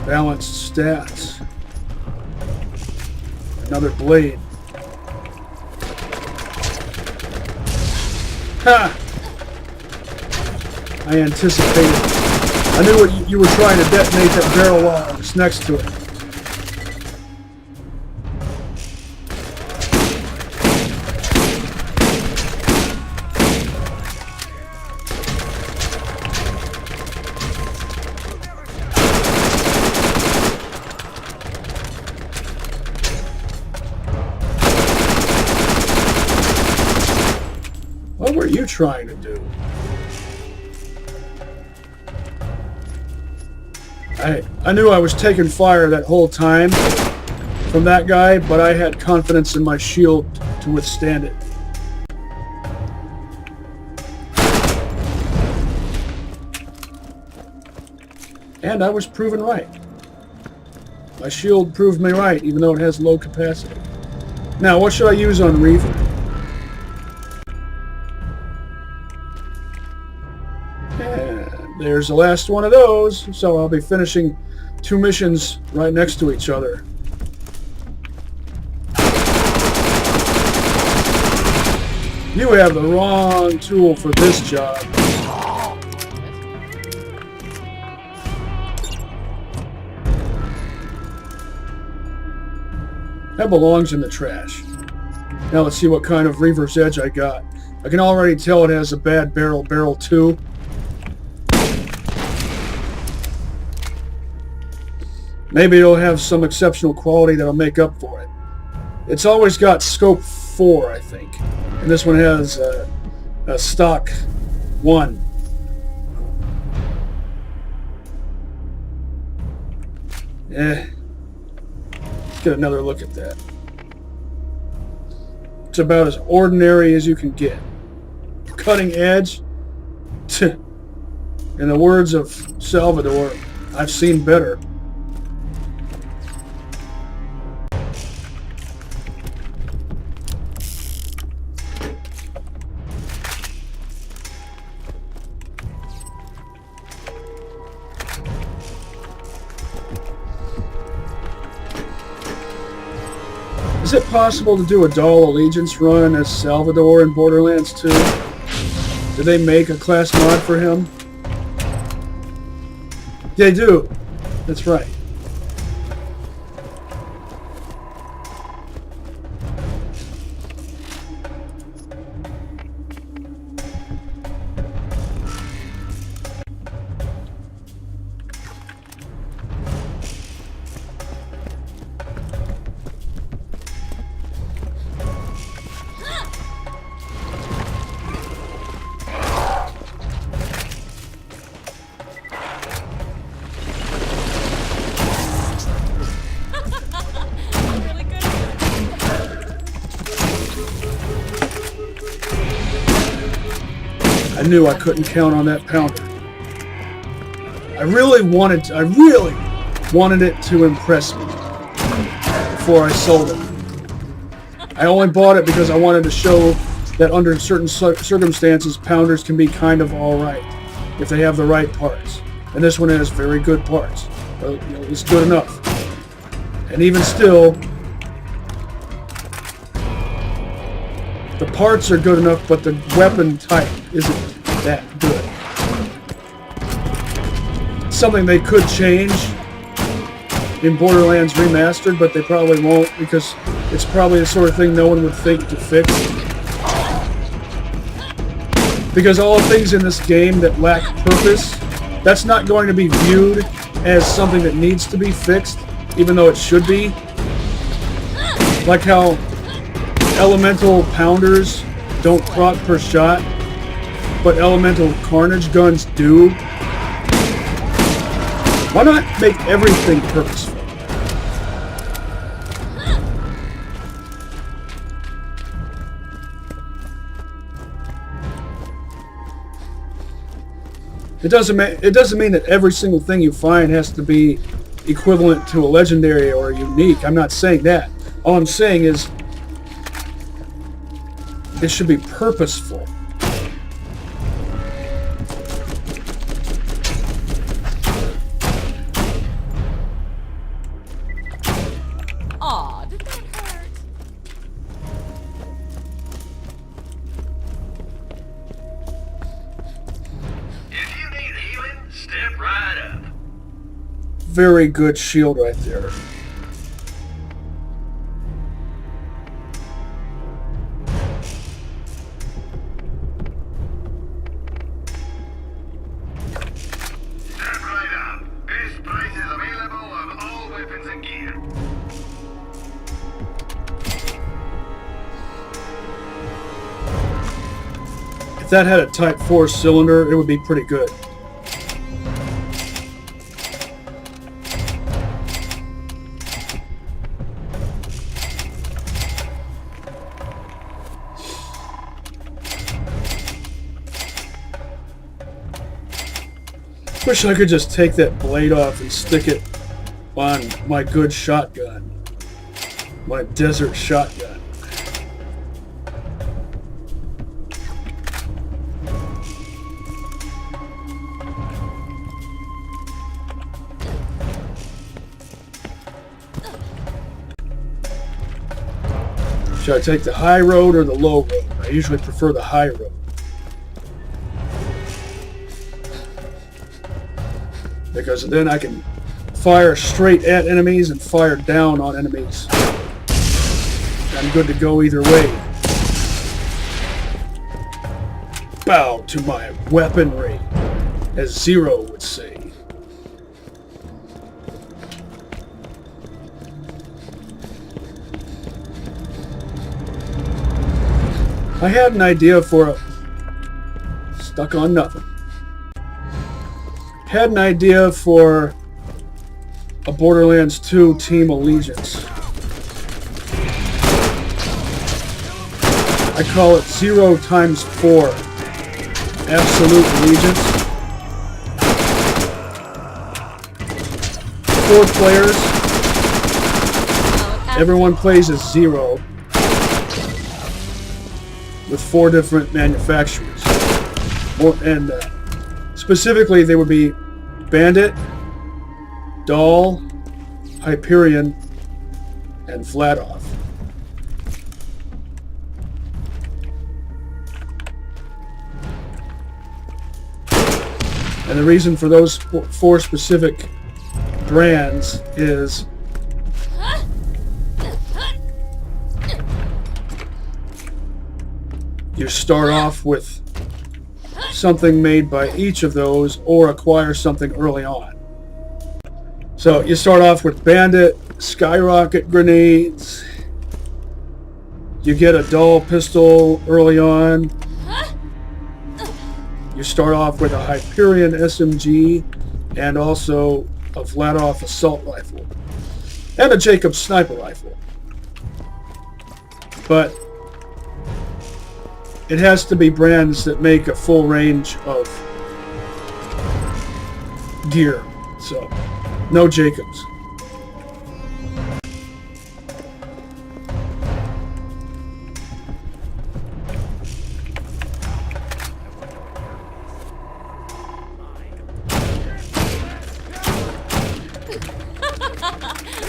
balanced stats. Another blade. Ha! I anticipated. I knew what you were trying to detonate that barrel while I was next to it. What were you trying to do? I knew I was taking fire that whole time from that guy, but I had confidence in my shield to withstand it. And I was proven right. My shield proved me right, even though it has low capacity. Now, what should I use on Reaver? And there's the last one of those, so I'll be finishing 2 missions right next to each other. You have the wrong tool for this job. That belongs in the trash. Now let's see what kind of Reaver's Edge I got. I can already tell it has a bad barrel, barrel 2. Maybe it'll have some exceptional quality that'll make up for it. It's always got scope 4, I think. And this one has a stock 1. Let's get another look at that. It's about as ordinary as you can get. Cutting edge? In the words of Salvador, I've seen better. Is it possible to do a Dahl Allegiance run as Salvador in Borderlands 2? Did they make a class mod for him? They do. That's right. I knew I couldn't count on that pounder. I really wanted it to impress me before I sold it. I only bought it because I wanted to show that under certain circumstances, pounders can be kind of alright if they have the right parts. And this one has very good parts. It's good enough. And even still, the parts are good enough, but the weapon type isn't that good. It's something they could change in Borderlands Remastered, but they probably won't because it's probably the sort of thing no one would think to fix. Because all things in this game that lack purpose, that's not going to be viewed as something that needs to be fixed, even though it should be. Like how elemental pounders don't proc per shot, but elemental carnage guns do. Why not make everything purposeful? It doesn't mean that every single thing you find has to be equivalent to a legendary or a unique. I'm not saying that. All I'm saying is it should be purposeful. Aw, did that hurt? If you need healing, step right up. Very good shield right there. Step right up. This price is available on all weapons and gear. that had a Type 4 cylinder, it would be pretty good. Wish I could just take that blade off and stick it on my good shotgun. My desert shotgun. Should I take the high road or the low road? I usually prefer the high road. Because then I can fire straight at enemies and fire down on enemies. I'm good to go either way. Bow to my weaponry, as Zero would say. I had an idea for a... Stuck on nothing. Had an idea for a Borderlands 2 Team Allegiance. I call it 0 times 4. Absolute Allegiance. 4 players. Everyone plays as Zero. With 4 different manufacturers. And specifically, they would be Bandit, Dahl, Hyperion, and Vladov. And the reason for those 4 specific brands is you start off with something made by each of those or acquire something early on. So you start off with Bandit, Skyrocket grenades, you get a Dahl pistol early on, you start off with a Hyperion SMG and also a Vladov assault rifle and a Jacobs sniper rifle. But it has to be brands that make a full range of gear. So, no Jacobs.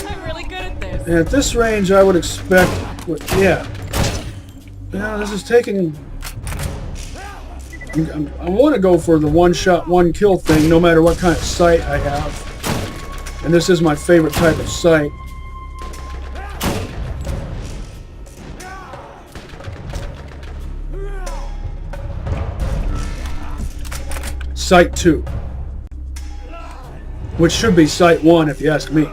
I'm really good at this. And at this range, I would expect... Yeah, this is taking... I want to go for the one-shot, one-kill thing, no matter what kind of sight I have. And this is my favorite type of sight. Sight 2. Which should be Sight 1 if you ask me.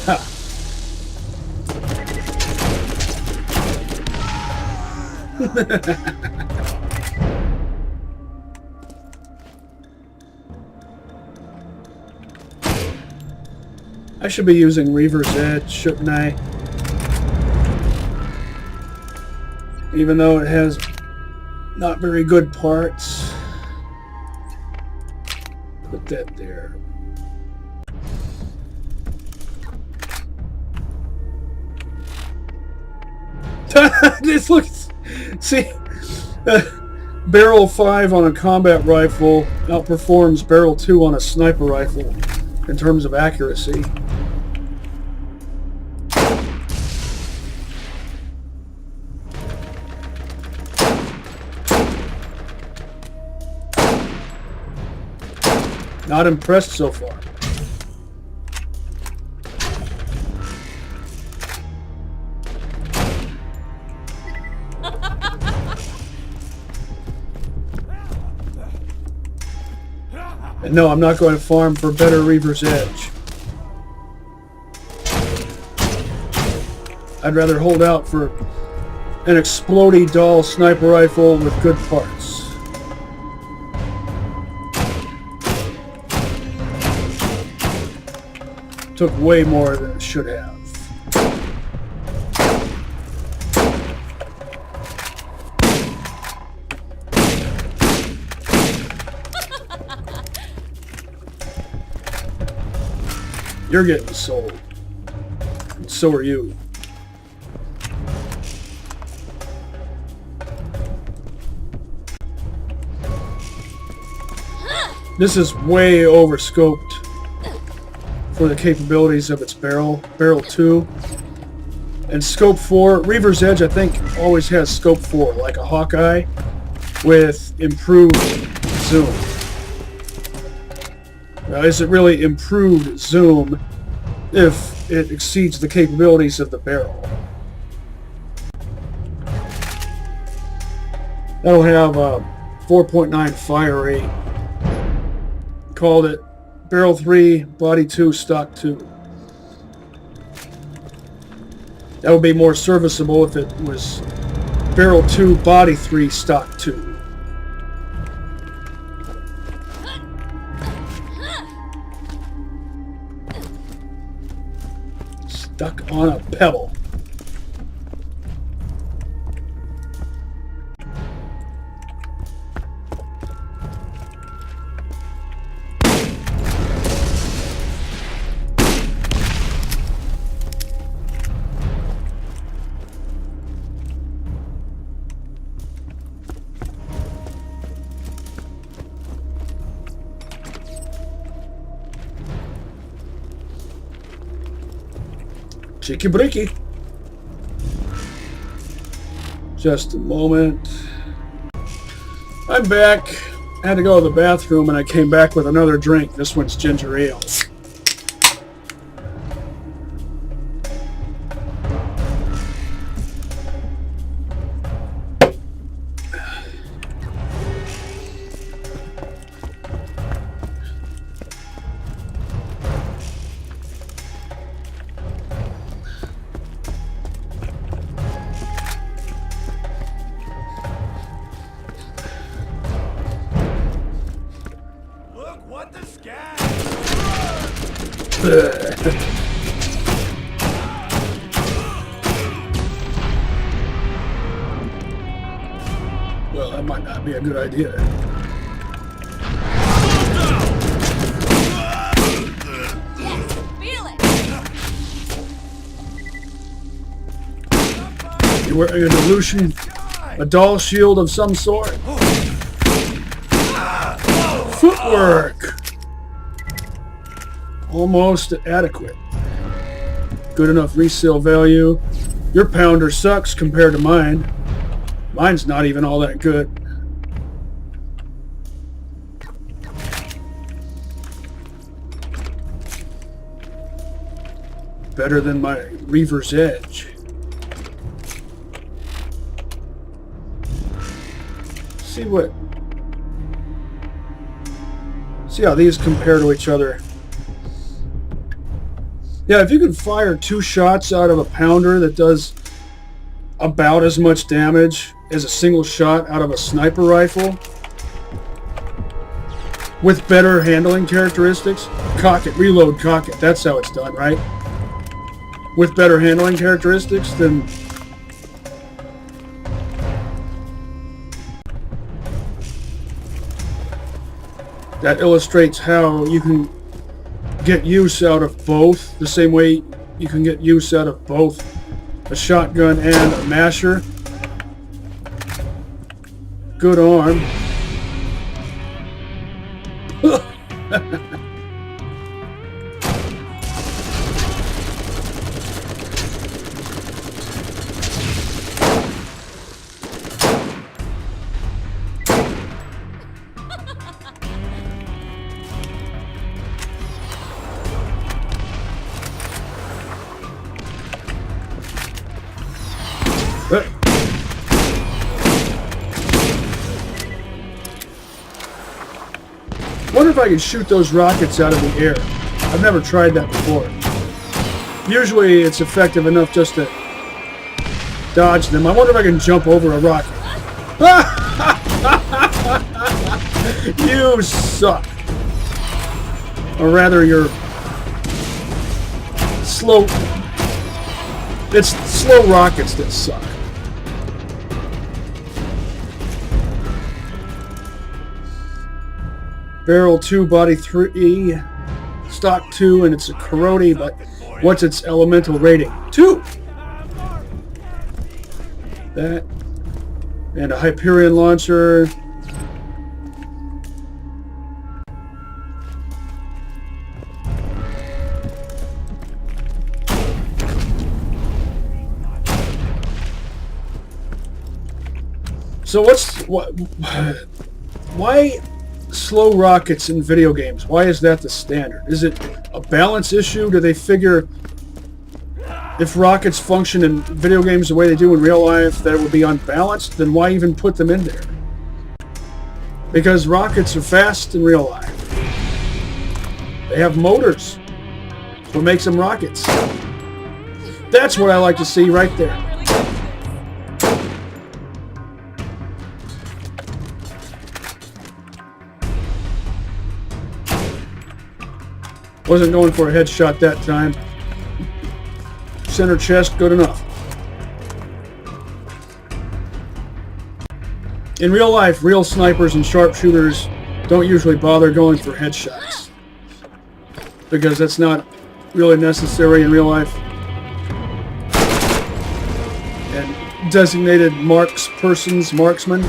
Ha. I should be using Reaver's Edge, shouldn't I? Even though it has not very good parts. Put that there. This looks... See, barrel 5 on a combat rifle outperforms barrel 2 on a sniper rifle in terms of accuracy. Not impressed so far. And no, I'm not going to farm for better Reaver's Edge. I'd rather hold out for an explodey Dahl sniper rifle with good parts. Took way more than it should have. You're getting sold. And so are you. This is way overscoped for the capabilities of its barrel. Barrel 2. And scope 4. Reaver's Edge, I think, always has scope 4, like a Hawkeye, with improved zoom. Now, is it really improved zoom if it exceeds the capabilities of the barrel? That'll have a 4.9 fire rate. Called it Barrel 3, Body 2, Stock 2. That would be more serviceable if it was Barrel 2, Body 3, Stock 2. Stuck on a pebble. Cheeky breaky. Just a moment. I'm back. I had to go to the bathroom and I came back with another drink. This one's ginger ale. Well, that might not be a good idea. Feel it. You're wearing an illusion, a Dahl shield of some sort. Footwork. Almost adequate. Good enough resale value. Your pounder sucks compared to mine. Mine's not even all that good. Better than my Reaver's Edge. See how these compare to each other. Yeah, if you can fire 2 shots out of a pounder that does about as much damage as a single shot out of a sniper rifle with better handling characteristics, cock it, reload, cock it. That's how it's done, right? With better handling characteristics, then that illustrates how you can get use out of both, the same way you can get use out of both a shotgun and a masher. Good arm. I wonder if I can shoot those rockets out of the air. I've never tried that before. Usually it's effective enough just to dodge them. I wonder if I can jump over a rocket. You suck. Or rather, you're slow. It's slow rockets that suck. Barrel 2, body 3, stock 2, and it's a Karate, but what's its elemental rating? 2! That. And a Hyperion launcher. So why slow rockets in video games? Why is that the standard? Is it a balance issue? Do they figure if rockets function in video games the way they do in real life that it would be unbalanced? Then why even put them in there? Because rockets are fast in real life. They have motors. That's what makes them rockets. That's what I like to see right there. Wasn't going for a headshot that time. Center chest, good enough. In real life, real snipers and sharpshooters don't usually bother going for headshots because that's not really necessary in real life. And designated marksmen,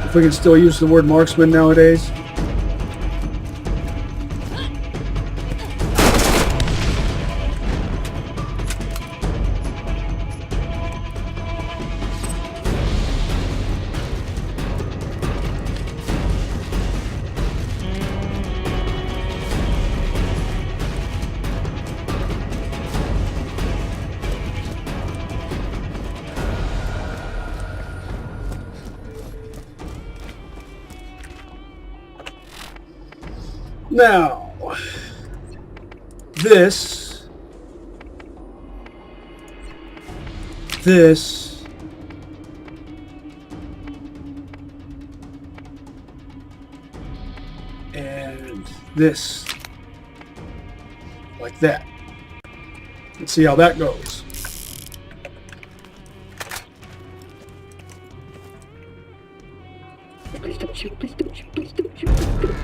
if we can still use the word marksman nowadays. Now, this, and this, like that. Let's see how that goes. Please don't shoot, please don't shoot, please don't shoot, please don't shoot, please.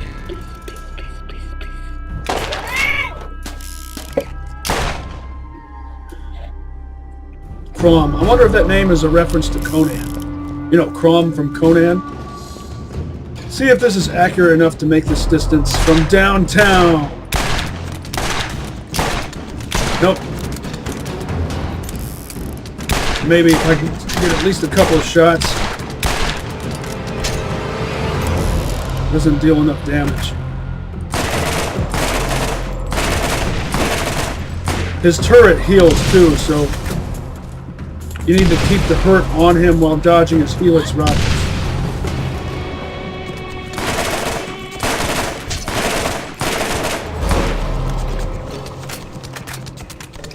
Krom. I wonder if that name is a reference to Conan. You know, Krom from Conan. See if this is accurate enough to make this distance from downtown. Nope. Maybe if I can get at least a couple of shots. Doesn't deal enough damage. His turret heals too, so you need to keep the hurt on him while dodging his helix rockets.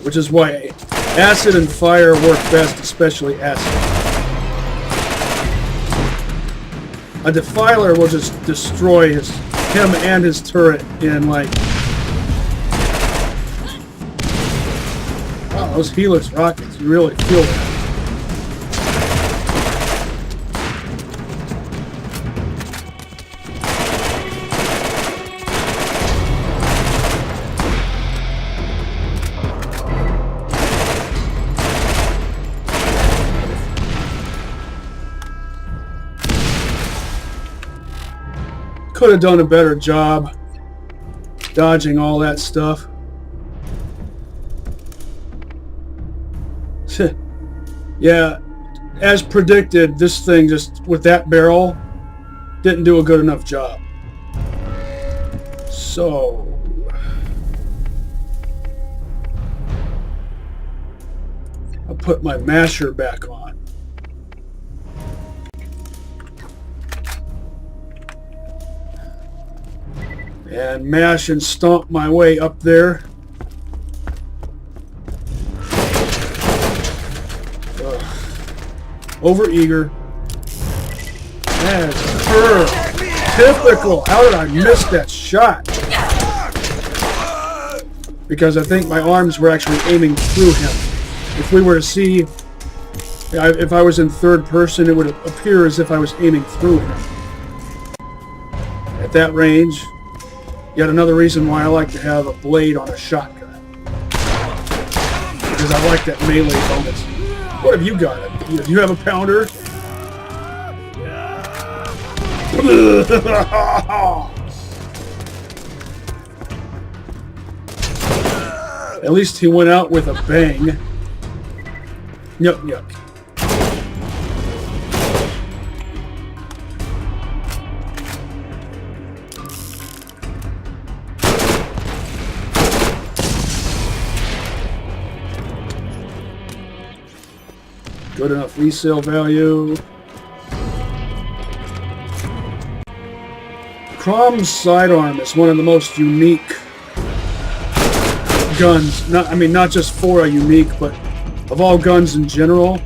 Which is why acid and fire work best, especially acid. A defiler will just destroy him and his turret in like... Wow, those helix rockets, you really feel that. Could have done a better job dodging all that stuff. Yeah, as predicted, this thing just with that barrel didn't do a good enough job. So I'll put my masher back on. And mash and stomp my way up there. Ugh. Overeager. That's her. Typical. How did I miss that shot? Because I think my arms were actually aiming through him. If we were to see, if I was in third person, it would appear as if I was aiming through him. At that range, yet another reason why I like to have a blade on a shotgun. Because I like that melee bonus. What have you got? Do you have a pounder? At least he went out with a bang. Yuck, yuck. Good enough resale value. Krom's sidearm is one of the most unique guns. Not just for a unique, but of all guns in general.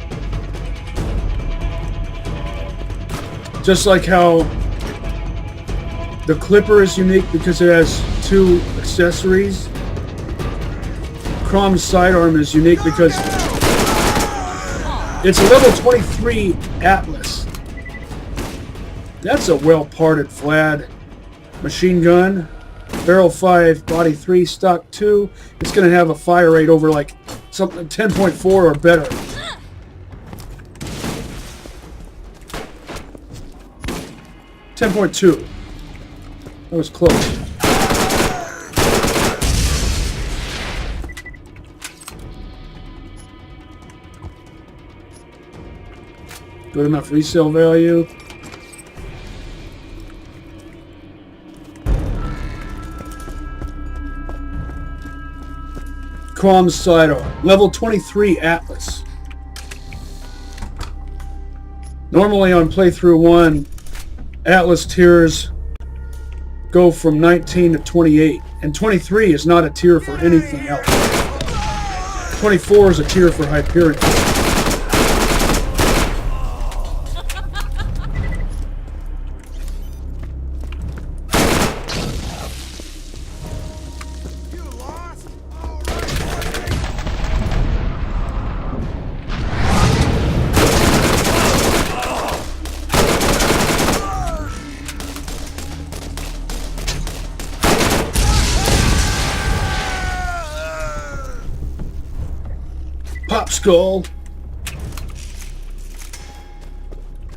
Just like how the Clipper is unique because it has 2 accessories. Krom's sidearm is unique because it's a level 23 Atlas. That's a well-parted Vlad machine gun. Barrel 5, body 3, stock 2. It's going to have a fire rate over like something 10.4 or better. .2. That was close. Good enough resale value. Krom's sidearm. Level 23 Atlas. Normally on Playthru-1, Atlas tiers go from 19 to 28. And 23 is not a tier for anything else. 24 is a tier for Hyperion. Pop Skull.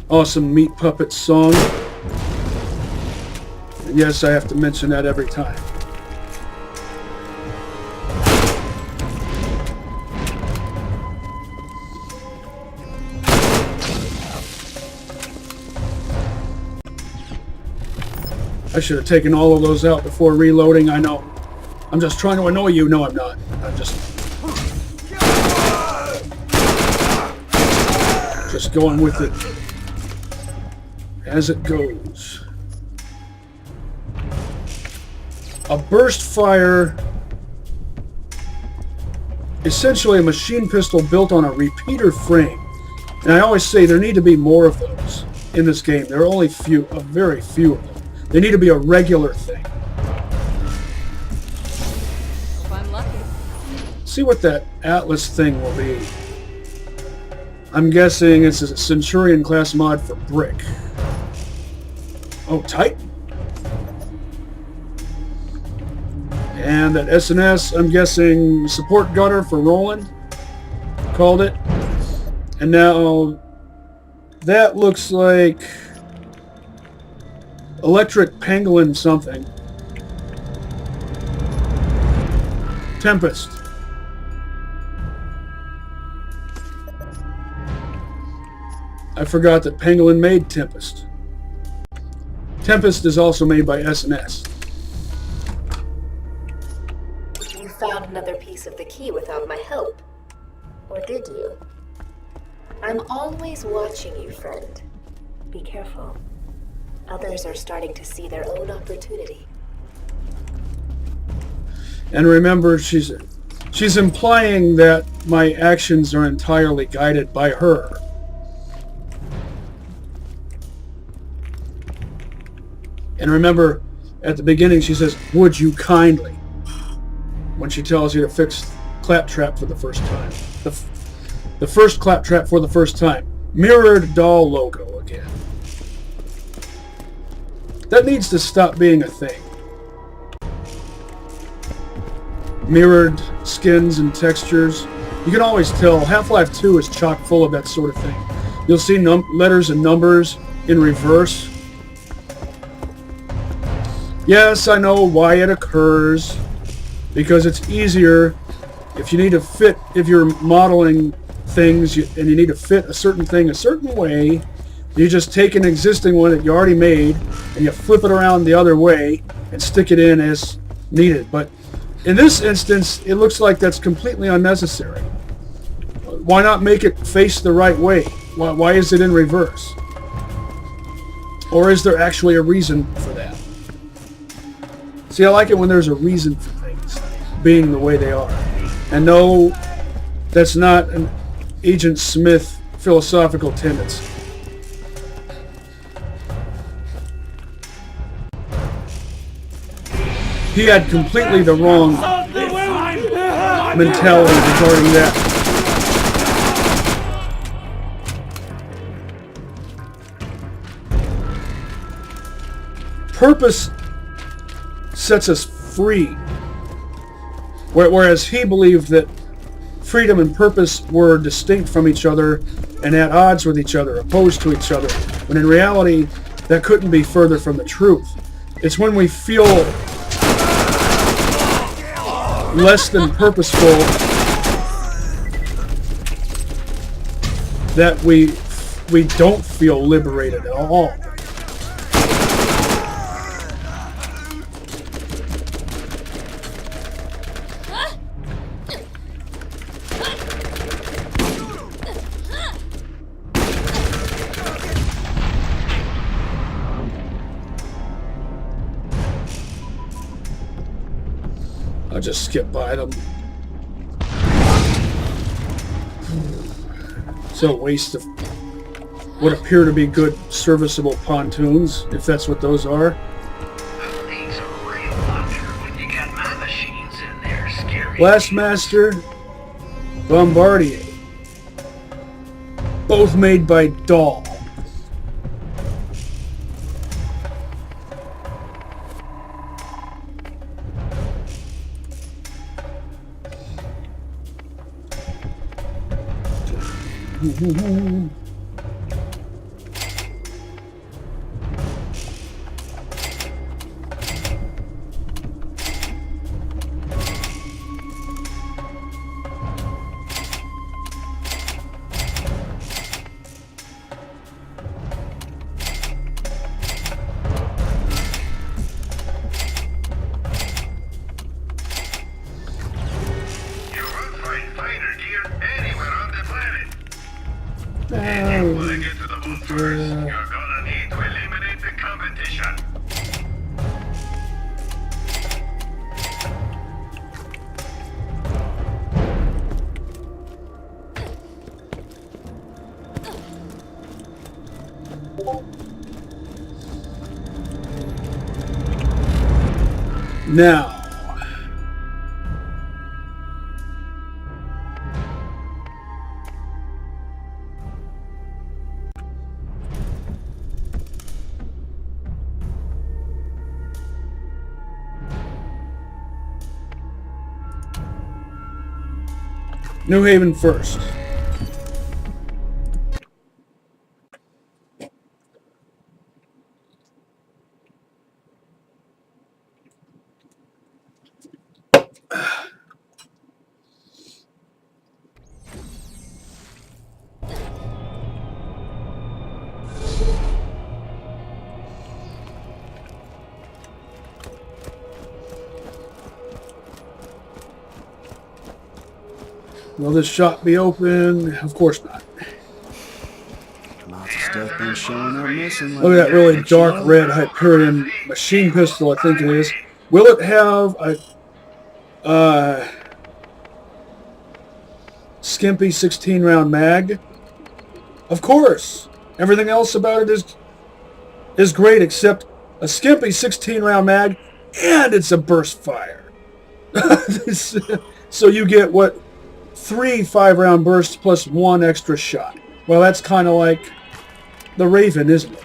Awesome Meat Puppets song. And yes, I have to mention that every time. I should have taken all of those out before reloading. I know. I'm just trying to annoy you. No, I'm not. I'm just going with it as it goes. A burst fire, essentially a machine pistol built on a repeater frame. And I always say there need to be more of those in this game. There are only very few of them. They need to be a regular thing. If I'm lucky. See what that Atlas thing will be. I'm guessing it's a Centurion class mod for Brick. Oh, Titan. And that SNS, I'm guessing support gunner for Roland. Called it. And now that looks like electric pangolin something. Tempest. I forgot that Pangolin made Tempest. Tempest is also made by SNS. You found another piece of the key without my help. Or did you? I'm always watching you, friend. Be careful. Others are starting to see their own opportunity. And remember, she's implying that my actions are entirely guided by her. And remember, at the beginning she says, "Would you kindly?" when she tells you to fix Claptrap for the first time. The first Claptrap for the first time. Mirrored Dahl logo again. That needs to stop being a thing. Mirrored skins and textures. You can always tell Half-Life 2 is chock full of that sort of thing. You'll see letters and numbers in reverse. Yes, I know why it occurs. Because it's easier if you need to fit, if you're modeling things and you need to fit a certain thing a certain way, you just take an existing one that you already made and you flip it around the other way and stick it in as needed. But in this instance, it looks like that's completely unnecessary. Why not make it face the right way? Why is it in reverse? Or is there actually a reason for that? See, I like it when there's a reason for things being the way they are. And no, that's not an Agent Smith philosophical tendency. He had completely the wrong mentality regarding that. Purpose sets us free, whereas he believed that freedom and purpose were distinct from each other and at odds with each other, opposed to each other, when in reality that couldn't be further from the truth. It's when we feel less than purposeful that we don't feel liberated at all. I'll just skip by them. It's a waste of what appear to be good, serviceable pontoons, if that's what those are. Things are real wonder when you got my machines in there, scary. Blastmaster, Bombardier. Both made by Dahl. Now, New Haven first. Will this shop be open? Of course not. Lots of stuff been showing up missing. Look at that really dark red Hyperion machine pistol, I think it is. Will it have a skimpy 16-round mag? Of course. Everything else about it is great except a skimpy 16-round mag, and it's a burst fire. So you get, what, 3 5-round bursts plus 1 extra shot. Well, that's kind of like the Raven, isn't it?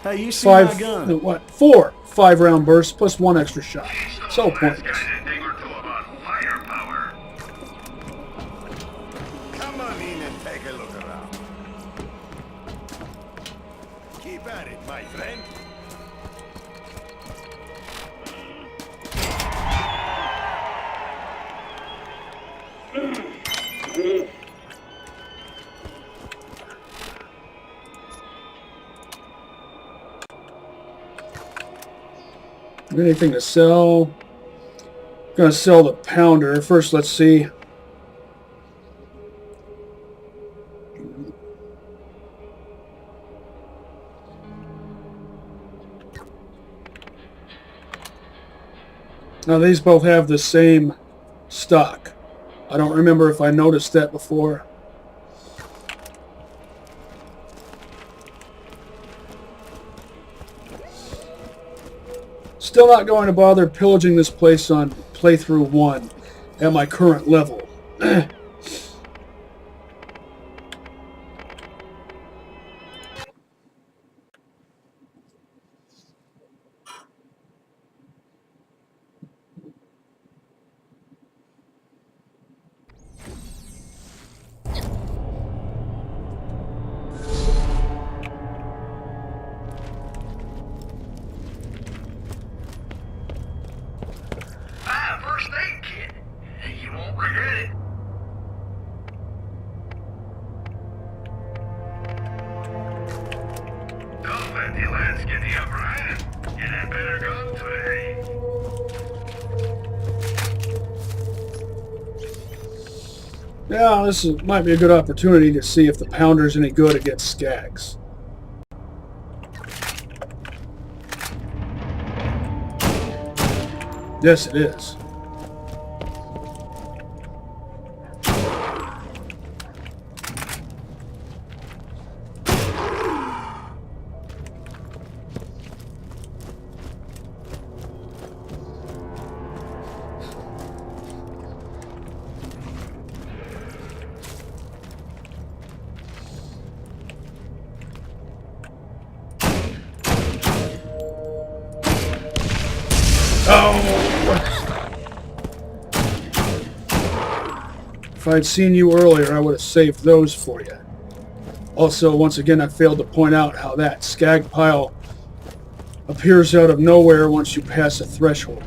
Hey, you see my gun? 4 5-round bursts plus 1 extra shot. So Ask pointless. guys a thing or two about firepower. Come on in and take a look around. Keep at it, my friend. Anything to sell? Gonna sell the pounder. First, let's see. Now, these both have the same stock. I don't remember if I noticed that before. Still not going to bother pillaging this place on Playthru 1 at my current level. First aid kit. You won't regret it. Don't let the lads get the upper hand. Get that better gun today. Yeah, might be a good opportunity to see if the pounder's any good against skags. Yes, it is. If I'd seen you earlier, I would have saved those for you. Also, once again, I failed to point out how that skag pile appears out of nowhere once you pass a threshold.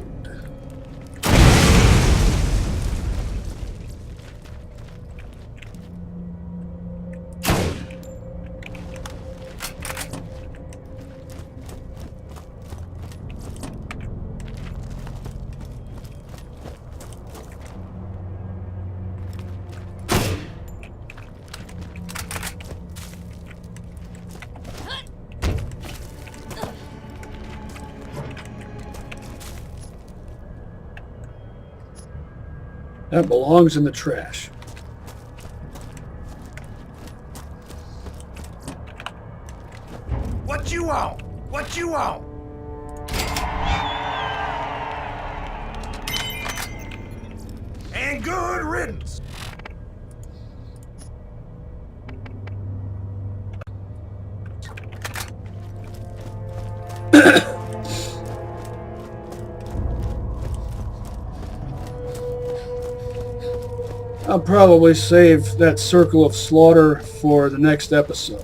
That belongs in the trash. What you want? What you want? And good riddance. I'll probably save that circle of slaughter for the next episode.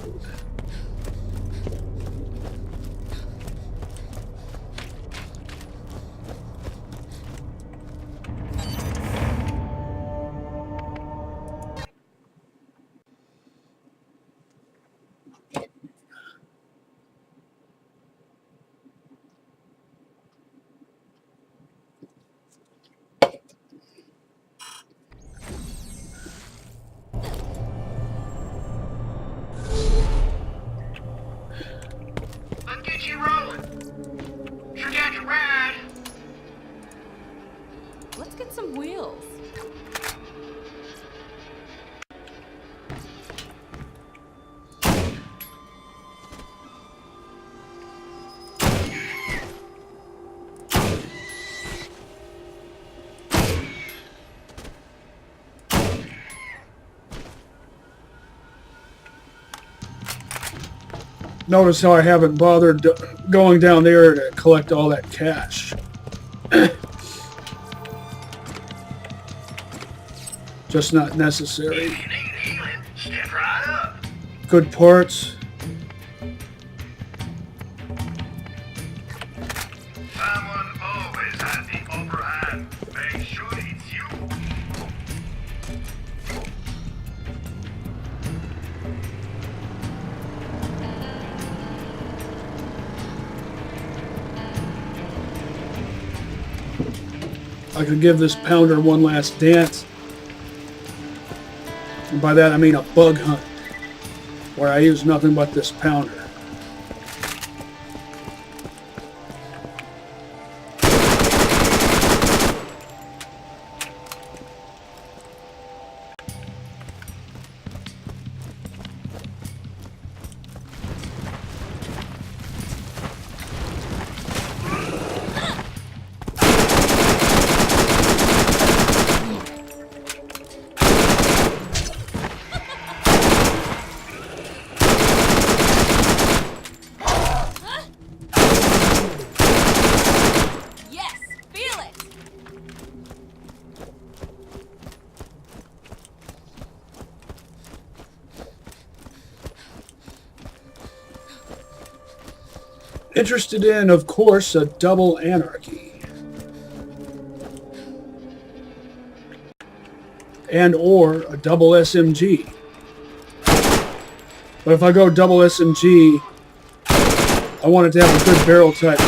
Notice how I haven't bothered going down there to collect all that cash. Just not necessary. If you need healing, step right up. Good parts. Someone always has the upper hand. Make sure it's you. I could give this pounder one last dance. And by that I mean a bug hunt, where I use nothing but this pounder. Interested in, of course, a double anarchy. And or a double SMG. But if I go double SMG, I want it to have a good barrel type,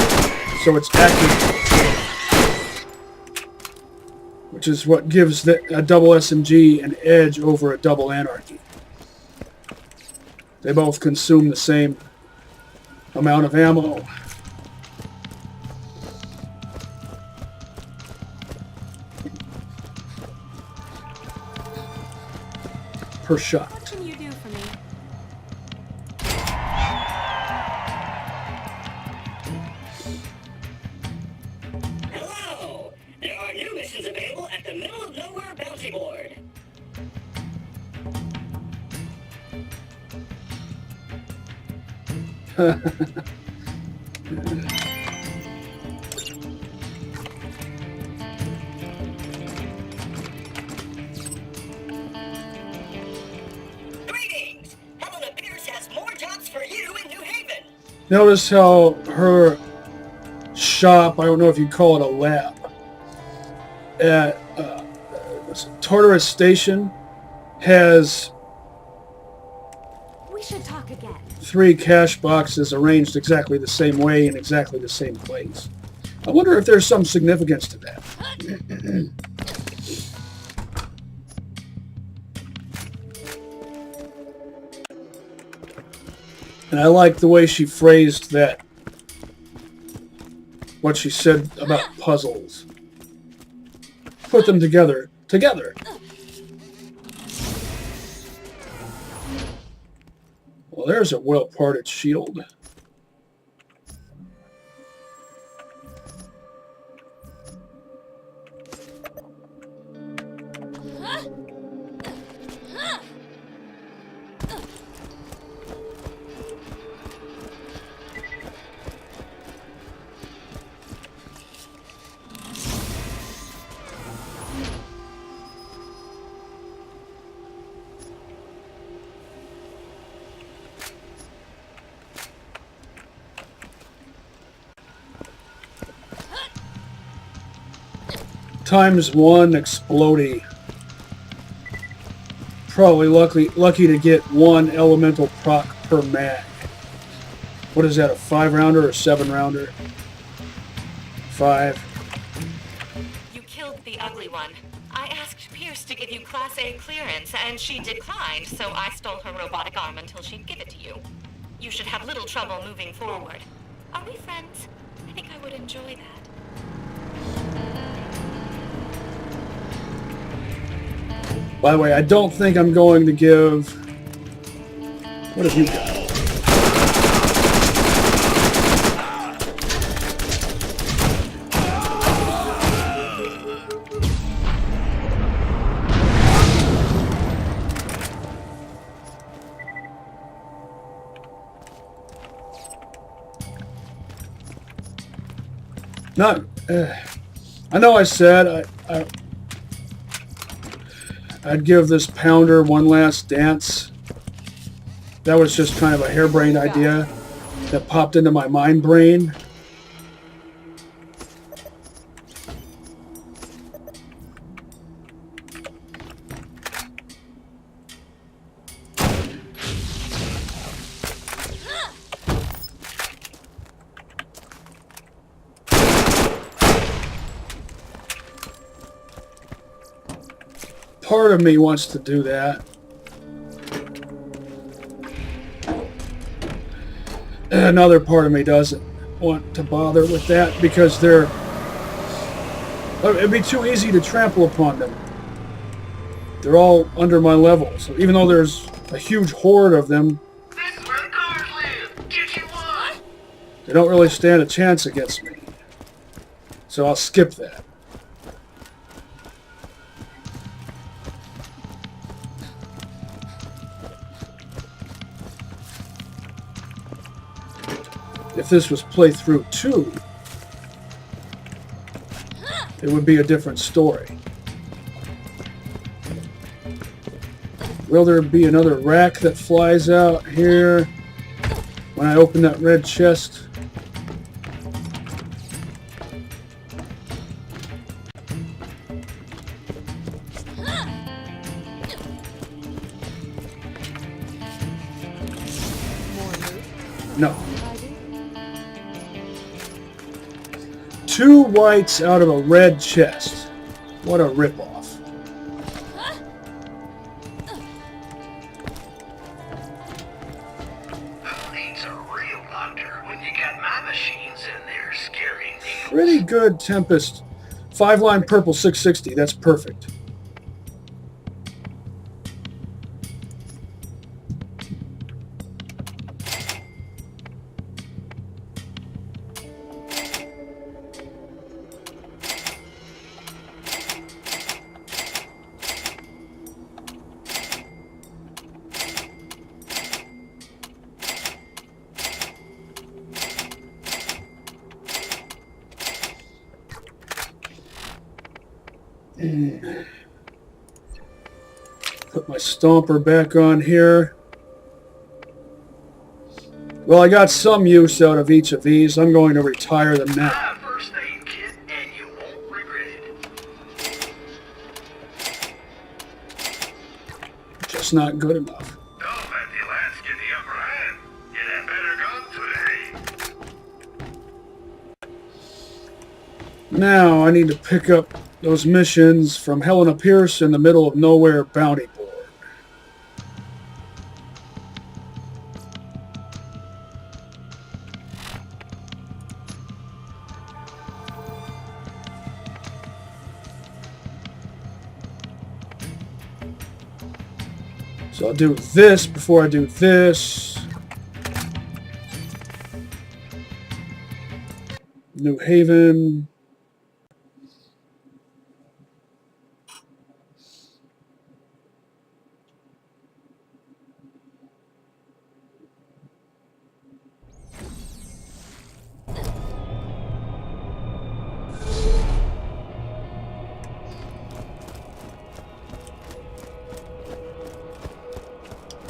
so it's accurate. Which is what gives a double SMG an edge over a double anarchy. They both consume the same amount of ammo. Per shot. What can you do for me? Hello! There are new missions available at the Middle of Nowhere bounty board. Greetings! Helena Pierce has more jobs for you in New Haven. Notice how her shop, I don't know if you'd call it a lab, at Tartarus Station has We should talk again. 3 cash boxes arranged exactly the same way in exactly the same place. I wonder if there's some significance to that. And I like the way she phrased that, what she said about puzzles. Put them together. Together! Well, there's a well-parted shield. ×1 explodey. Probably lucky to get 1 elemental proc per mag. What is that, a 5-rounder or 7-rounder? 5. You killed the ugly one. I asked Pierce to give you Class A clearance, and she declined, so I stole her robotic arm until she'd give it to you. You should have little trouble moving forward. Are we friends? I think I would enjoy that. By the way, I don't think I'm going to give... What have you got? Not... I know I said I'd give this pounder one last dance. That was just kind of a harebrained idea that popped into my mind brain. Part of me wants to do that. And another part of me doesn't want to bother with that because it'd be too easy to trample upon them. They're all under my level. So even though there's a huge horde of them, This is where the cars live. Get you one. they don't really stand a chance against me. So I'll skip that. If this was Playthru 2, it would be a different story. Will there be another rack that flies out here when I open that red chest? No. 2 whites out of a red chest. What a ripoff. Who needs a real doctor when you got my machines in there scaring me? Pretty good Tempest. 5-line purple 660. That's perfect. Put my stomper back on here. Well, I got some use out of each of these. I'm going to retire them now. My first aid kit, and you won't regret it. Just not good enough. Don't let the lads get the upper hand. Get that better gun today. Now I need to pick up those missions from Helena Pierce in the middle of nowhere bounty board. So I'll do this before I do this. New Haven.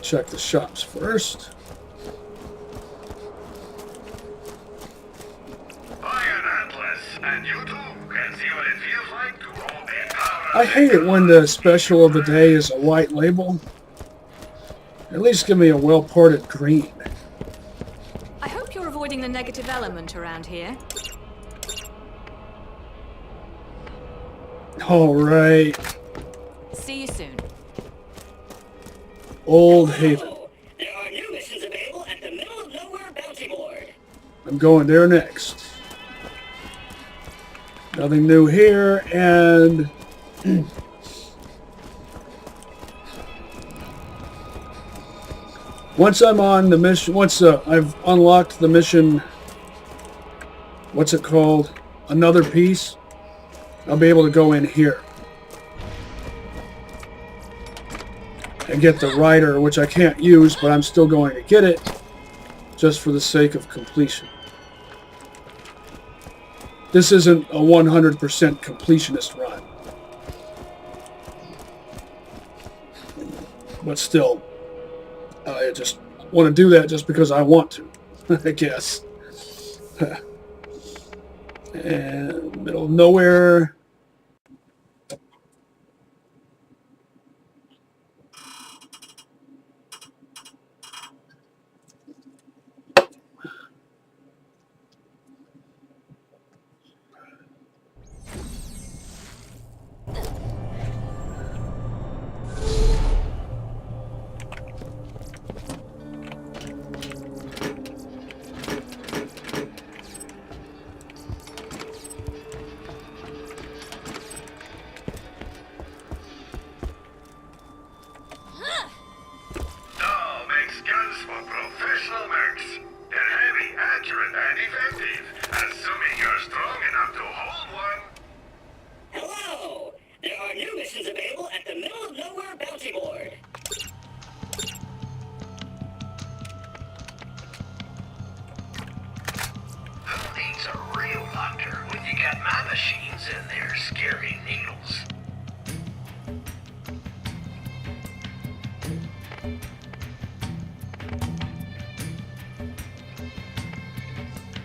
Check the shops first. And you too can see what it feels like to roll in power. I hate it when the special of the day is a white label. At least give me a well-ported green. I hope you're avoiding the negative element around here. All right. See you soon. Old Haven. There are new missions available at the Middle of Nowhere Bounty Board. I'm going there next. Nothing new here, and once I'm on the mission, once I've unlocked the mission, what's it called? Another piece, I'll be able to go in here and get the rider, which I can't use, but I'm still going to get it just for the sake of completion. this isn't a 100% completionist run. But still, I just want to do that just because I want to, I guess. And middle of nowhere. Dahl makes guns for professional mercs. They're heavy, accurate, and effective. Assuming you're strong enough to hold one. Hello! There are new missions available at the Middle of Nowhere bounty board. Who needs a real hunter when you got my machines in there scaring needles?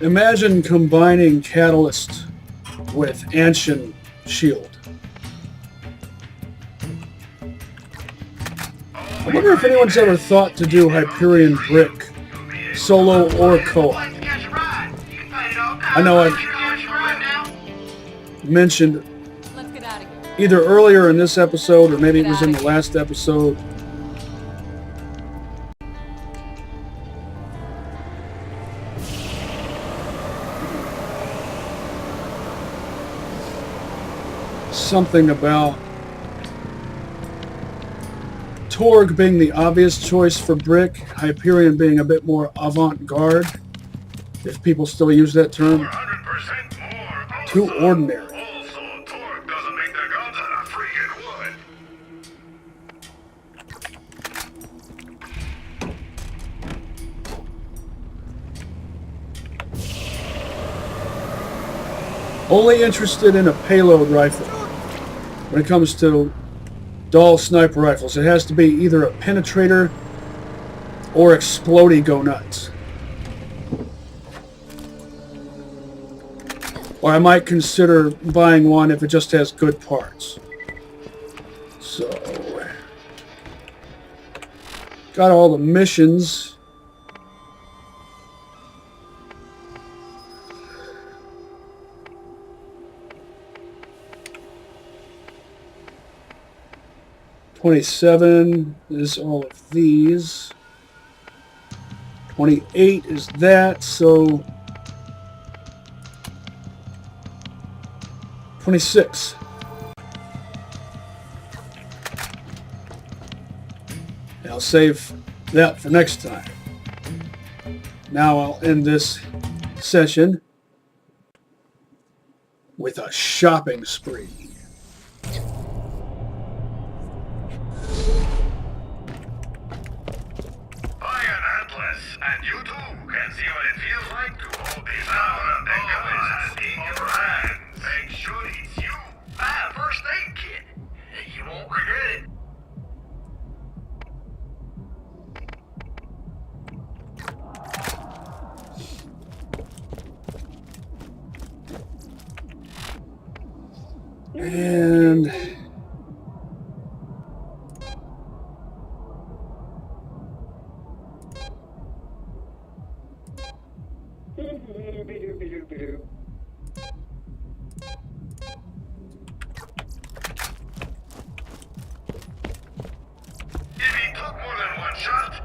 Imagine combining Catalyst with Anshin Shield. I wonder if anyone's ever thought to do Hyperion Brick, solo or co-op. I know I've mentioned Let's get out of here. either earlier in this episode or maybe it was in the last episode. Something about Torg being the obvious choice for Brick, Hyperion being a bit more avant-garde, if people still use that term. 100% more. Too ordinary. Also, Torque doesn't make their guns out of freaking wood. Only interested in a payload rifle. When it comes to Dahl sniper rifles, it has to be either a penetrator or explodey go nuts. Or I might consider buying one if it just has good parts. So, got all the missions. $27 is all of these. 28 is that, so 26. And I'll save that for next time. Now I'll end this session with a shopping spree. Buy an Atlas, and you too can see what it feels like to hold the power of the gods in your hands. Make sure it's you. Buy a first aid kit. You won't regret it. And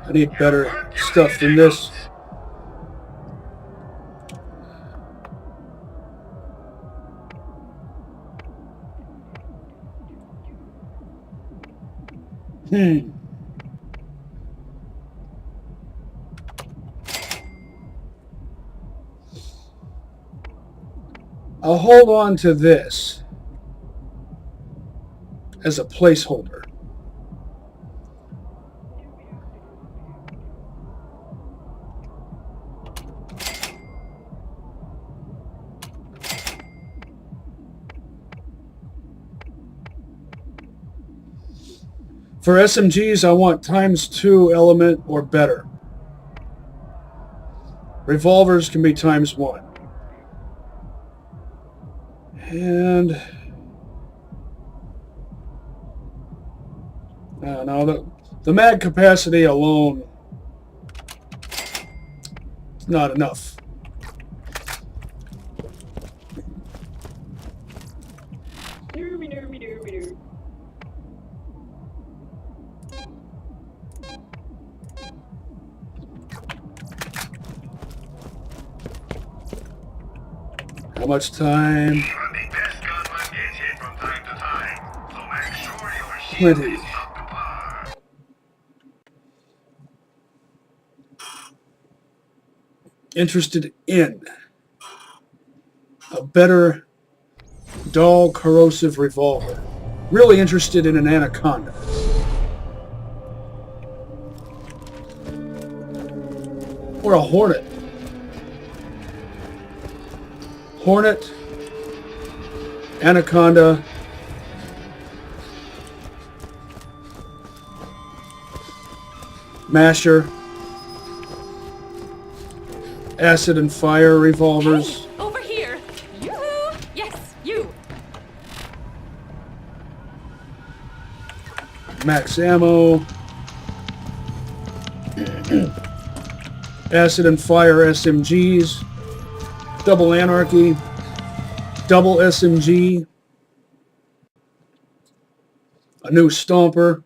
I need better stuff than this. I'll hold on to this as a placeholder. For SMGs, I want ×2 element or better. Revolvers can be ×1. And I don't know, the mag capacity alone is not enough. How much time? Even the best gunman gets hit from time to time, so make sure your shield Plenty. is up to par. Interested in a better Dahl corrosive revolver. Really interested in an Anaconda. Or a Hornet. Hornet, Anaconda, Masher, acid and fire revolvers. Hey, over here! Yoo-hoo! Yes, you! Max ammo, acid and fire SMGs, double anarchy, double SMG, a new stomper,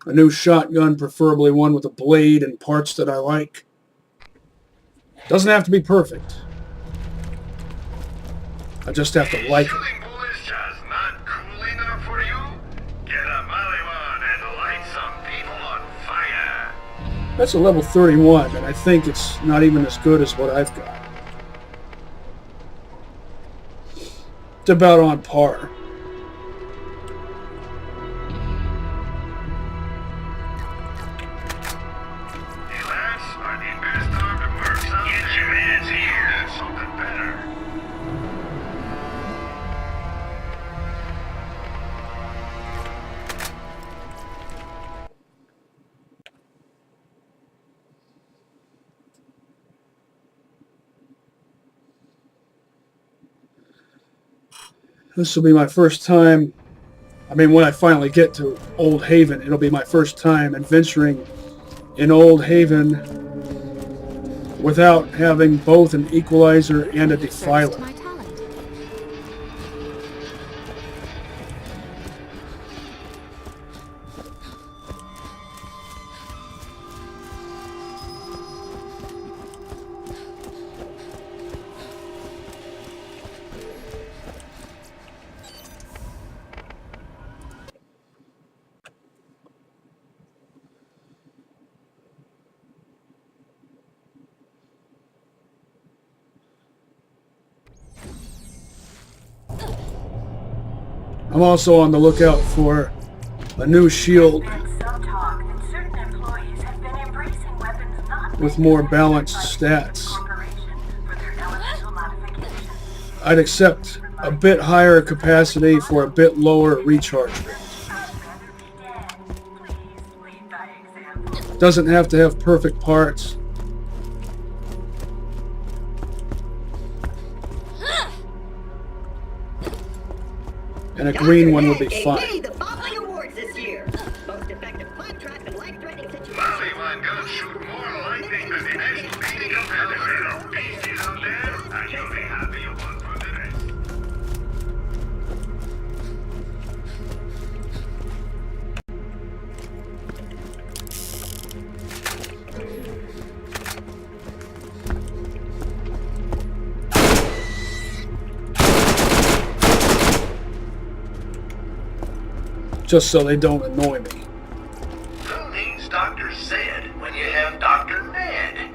a new shotgun, preferably one with a blade and parts that I like. Doesn't have to be perfect. I just have to like it. Shooting bullets just not cool enough for you? Get a Maliwan and light some people on fire. That's a level 31, and I think it's not even as good as what I've got. It's about on par. The lads are the best armed mercs out there. Get your hands here. Need something better. This will be my first time, I mean, when I finally get to Old Haven, it'll be my first time adventuring in Old Haven without having both an equalizer and a defiler. My talent. I'm also on the lookout for a new shield Some talk that certain employees have been embracing weapons not with more balanced stats. corporation for their elemental modifications. I'd accept a bit higher capacity for a bit lower recharge rate. I'd rather be dead. Please lead by example. Doesn't have to have perfect parts. And a green one would be fine. The following awards this year: most effective claptrap and life-threatening situation. Maliwan guns shoot more lightning than the next leading competitor. Beasties out there, and you'll be happy you won for the rest. Just so they don't annoy me. Who needs Dr. Zed when you have Dr. Ned?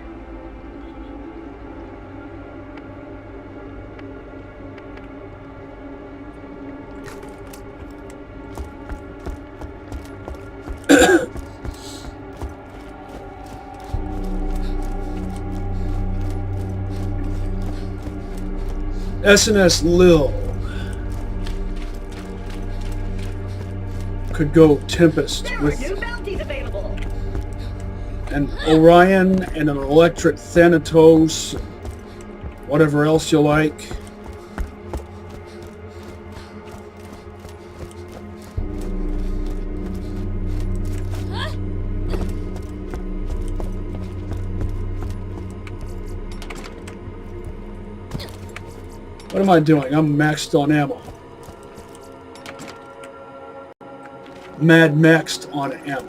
SNS Lil. could go Tempest There are with new bounties available. an Orion and an electric Thanatos, whatever else you like. What am I doing? I'm maxed on ammo. Mad maxed on ammo.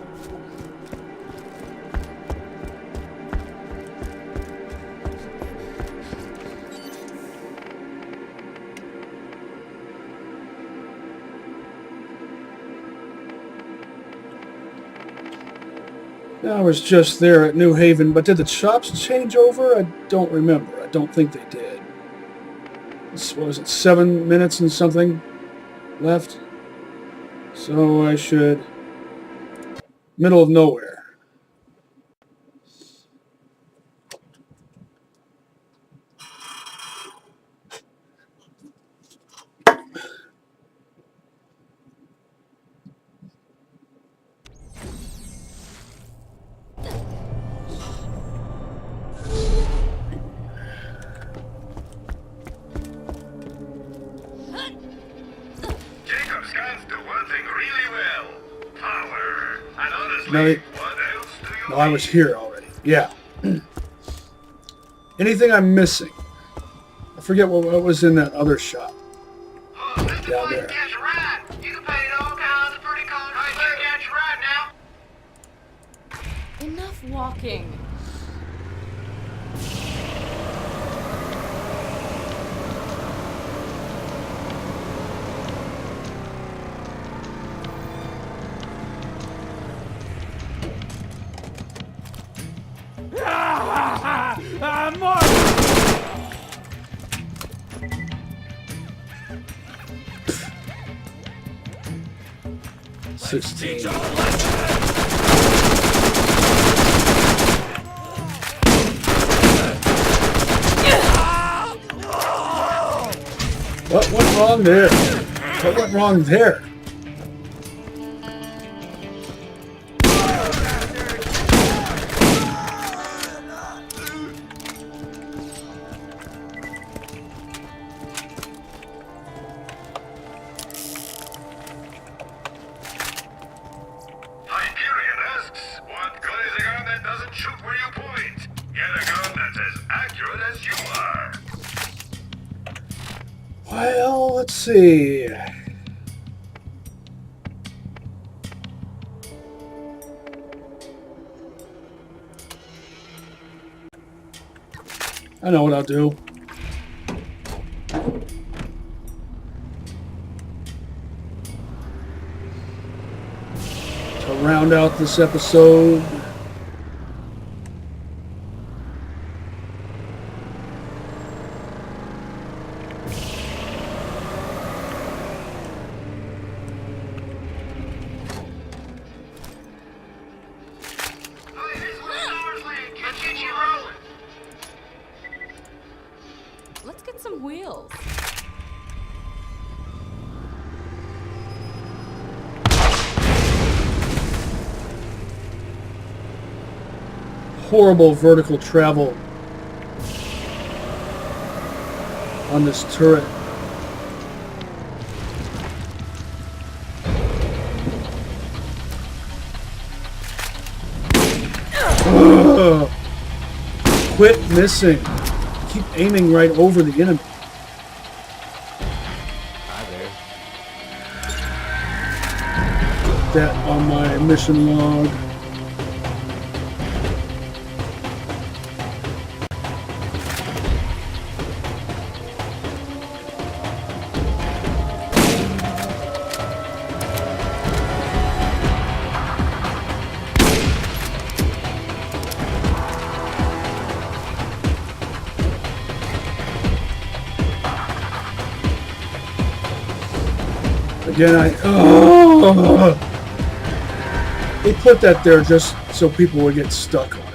I was just there at New Haven, but did the shops change over? I don't remember. I don't think they did. What was it, 7 minutes and something left? So I should... Middle of nowhere. Jacob scans do one thing really well. Power. And honestly, No, what else do you no, I was here already. Yeah. Anything I'm missing? I forget what was in that other shop. Oh, Mr. Down there. Catch a ride. You can paint all kinds of pretty colors. Hey, you catch a ride now. Enough walking. More! 16. What went wrong there? What went wrong there? Hyperion asks, what good is a gun that doesn't shoot where you point? Get a gun that's as accurate as you are. Well, let's see. I know what I'll do. To round out this episode, Hey, this is ours land. Let's get you rolling. Let's get some wheels. horrible vertical travel on this turret. Ugh. Quit missing. Keep aiming right over the enemy. Hi there. Put that on my mission log. Again, they put that there just so people would get stuck on it.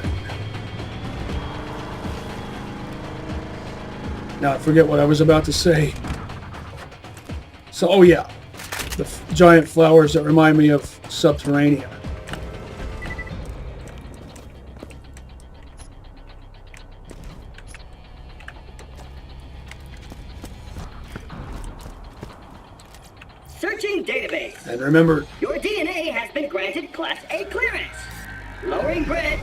Now I forget what I was about to say. So, oh yeah. The giant flowers that remind me of Subterranean. Searching database. And remember, Your DNA has been granted Class A clearance. Lowering bridge.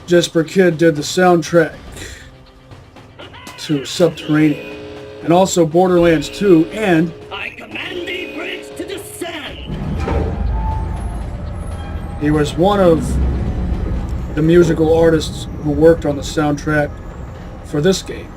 Jesper Kid did the soundtrack to Subterranean, and also Borderlands 2, and I command the bridge to descend. he was one of the musical artists who worked on the soundtrack for this game.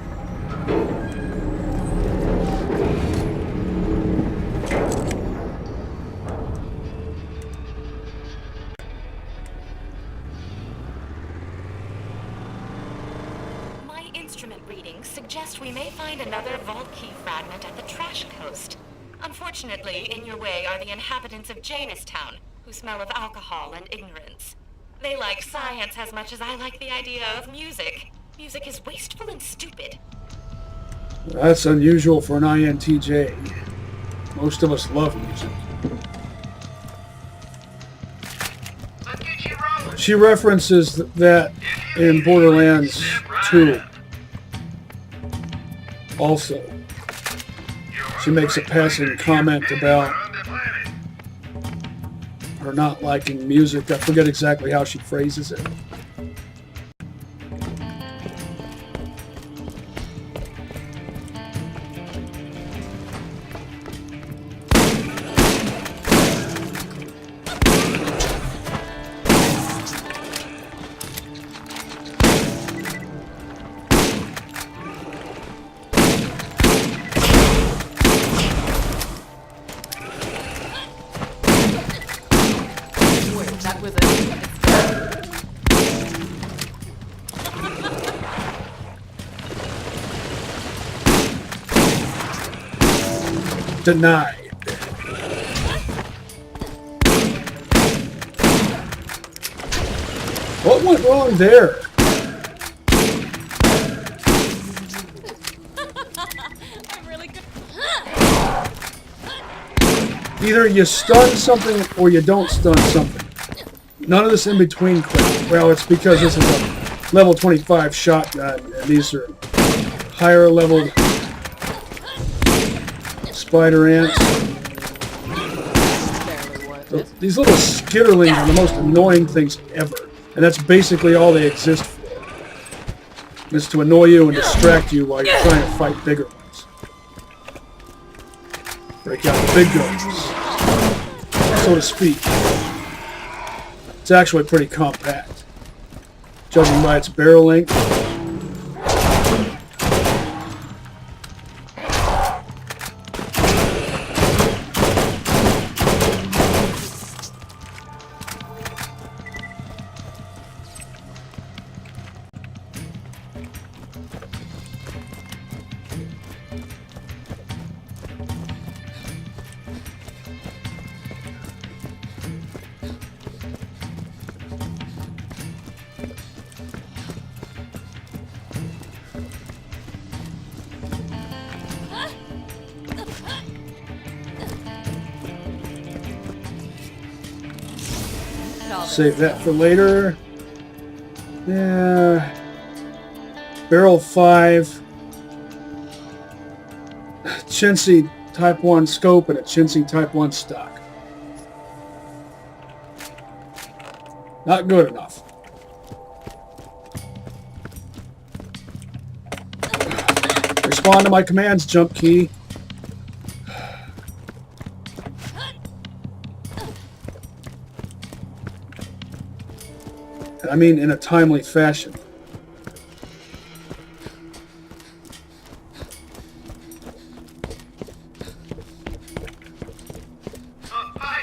My instrument readings suggest we may find another vault key fragment at the trash coast. Unfortunately, in your way are the inhabitants of Jamestown, who smell of alcohol and ignorance. They like science as much as I like the idea of music. Music is wasteful and stupid. That's unusual for an INTJ. Most of us love music. She references that in Borderlands 2. Also, she makes a passing comment about her not liking music. I forget exactly how she phrases it. That was it. Denied. What went wrong there? I'm really good. Either you stun something or you don't stun something. None of this in between quick. Well, it's because this is a level 25 shotgun, and these are higher leveled spider ants. Barely worth it. These little skitterlings are the most annoying things ever, and that's basically all they exist for. Is to annoy you and distract you while you're trying to fight bigger ones. Break out the big guns, so to speak. It's actually pretty compact, judging by its barrel length. Save that for later. Yeah. Barrel 5. Chintzy Type 1 scope and a Chintzy Type 1 stock. Not good enough. Respond to my commands, jump key. I mean, in a timely fashion. Hey,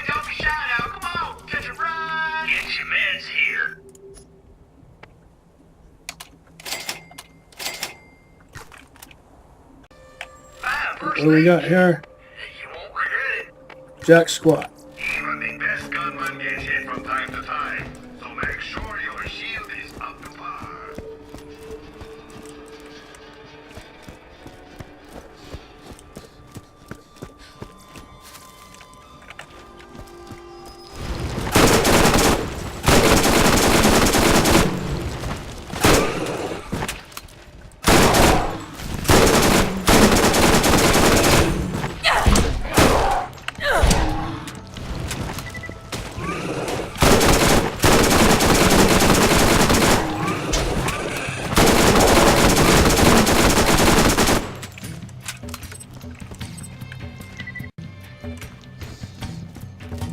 don't be shy now. Come on, catch a ride. Get your meds here. What do we got here? You won't regret it. Jack squat. Even the best gunman gets hit from time to time, so make sure your shield is up to par.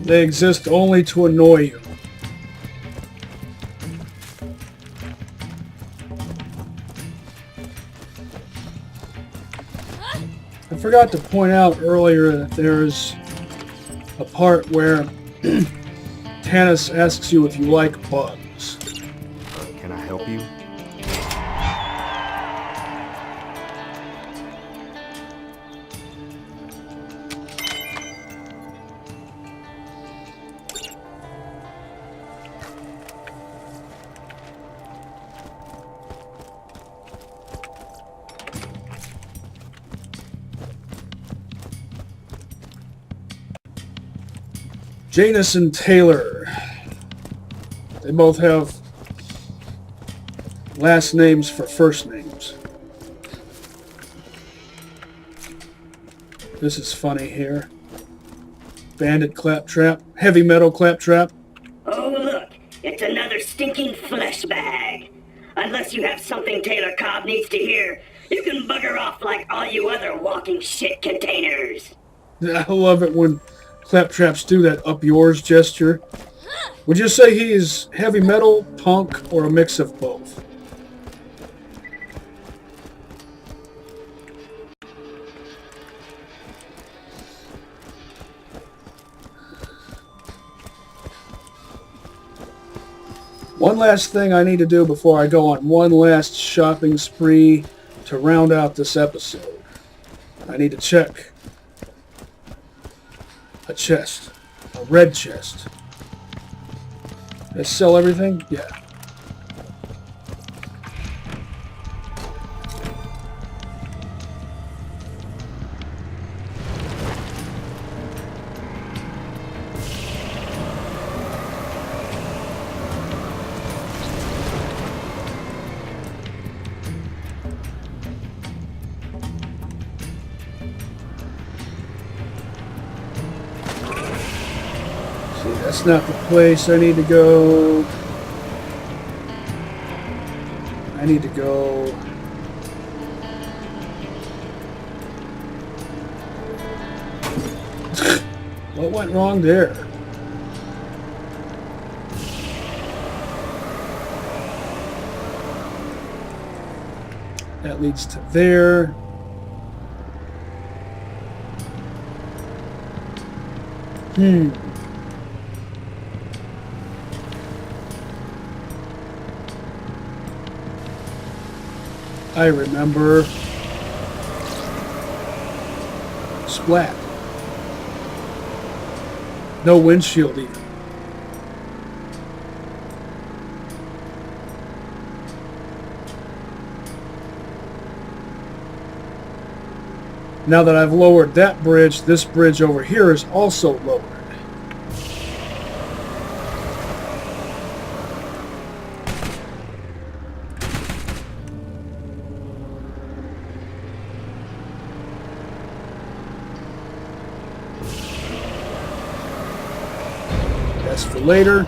They exist only to annoy you. I forgot to point out earlier that there's a part where Tannis asks you if you like bugs. Can I help you? Janus and Taylor. They both have last names for first names. This is funny here. Bandit Claptrap. Heavy Metal Claptrap. Oh, look. It's another stinking flesh bag. Unless you have something Taylor Cobb needs to hear, you can bugger off like all you other walking shit containers. I love it when Claptraps do that up yours gesture. Would you say he is heavy metal, punk, or a mix of both? One last thing I need to do before I go on one last shopping spree to round out this episode. I need to check a chest. A red chest. They sell everything? Yeah. That's not the place I need to go. I need to go. What went wrong there? That leads to there. I remember. Splat. No windshield even. Now that I've lowered that bridge, this bridge over here is also lowered. That's for later.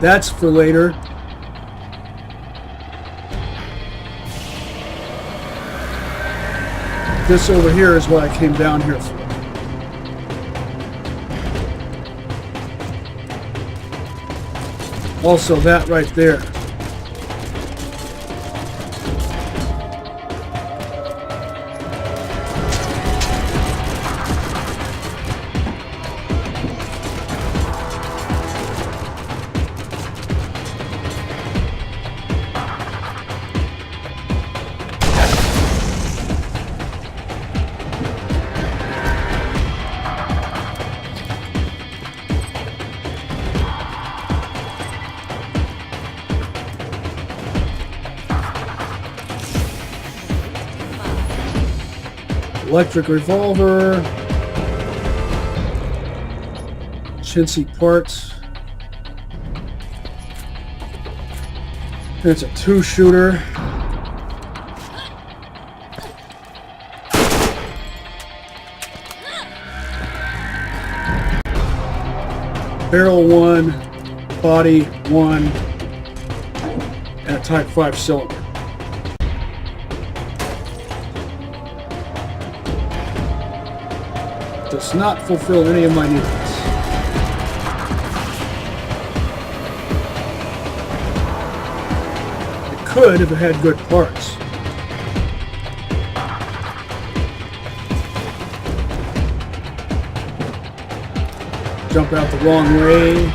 That's for later. This over here is what I came down here for. Also, that right there. Electric revolver, chintzy parts. It's a 2-shooter. Barrel 1, body 1, and a Type 5 cylinder. does not fulfill any of my needs. It could if it had good parts. Jump out the wrong way.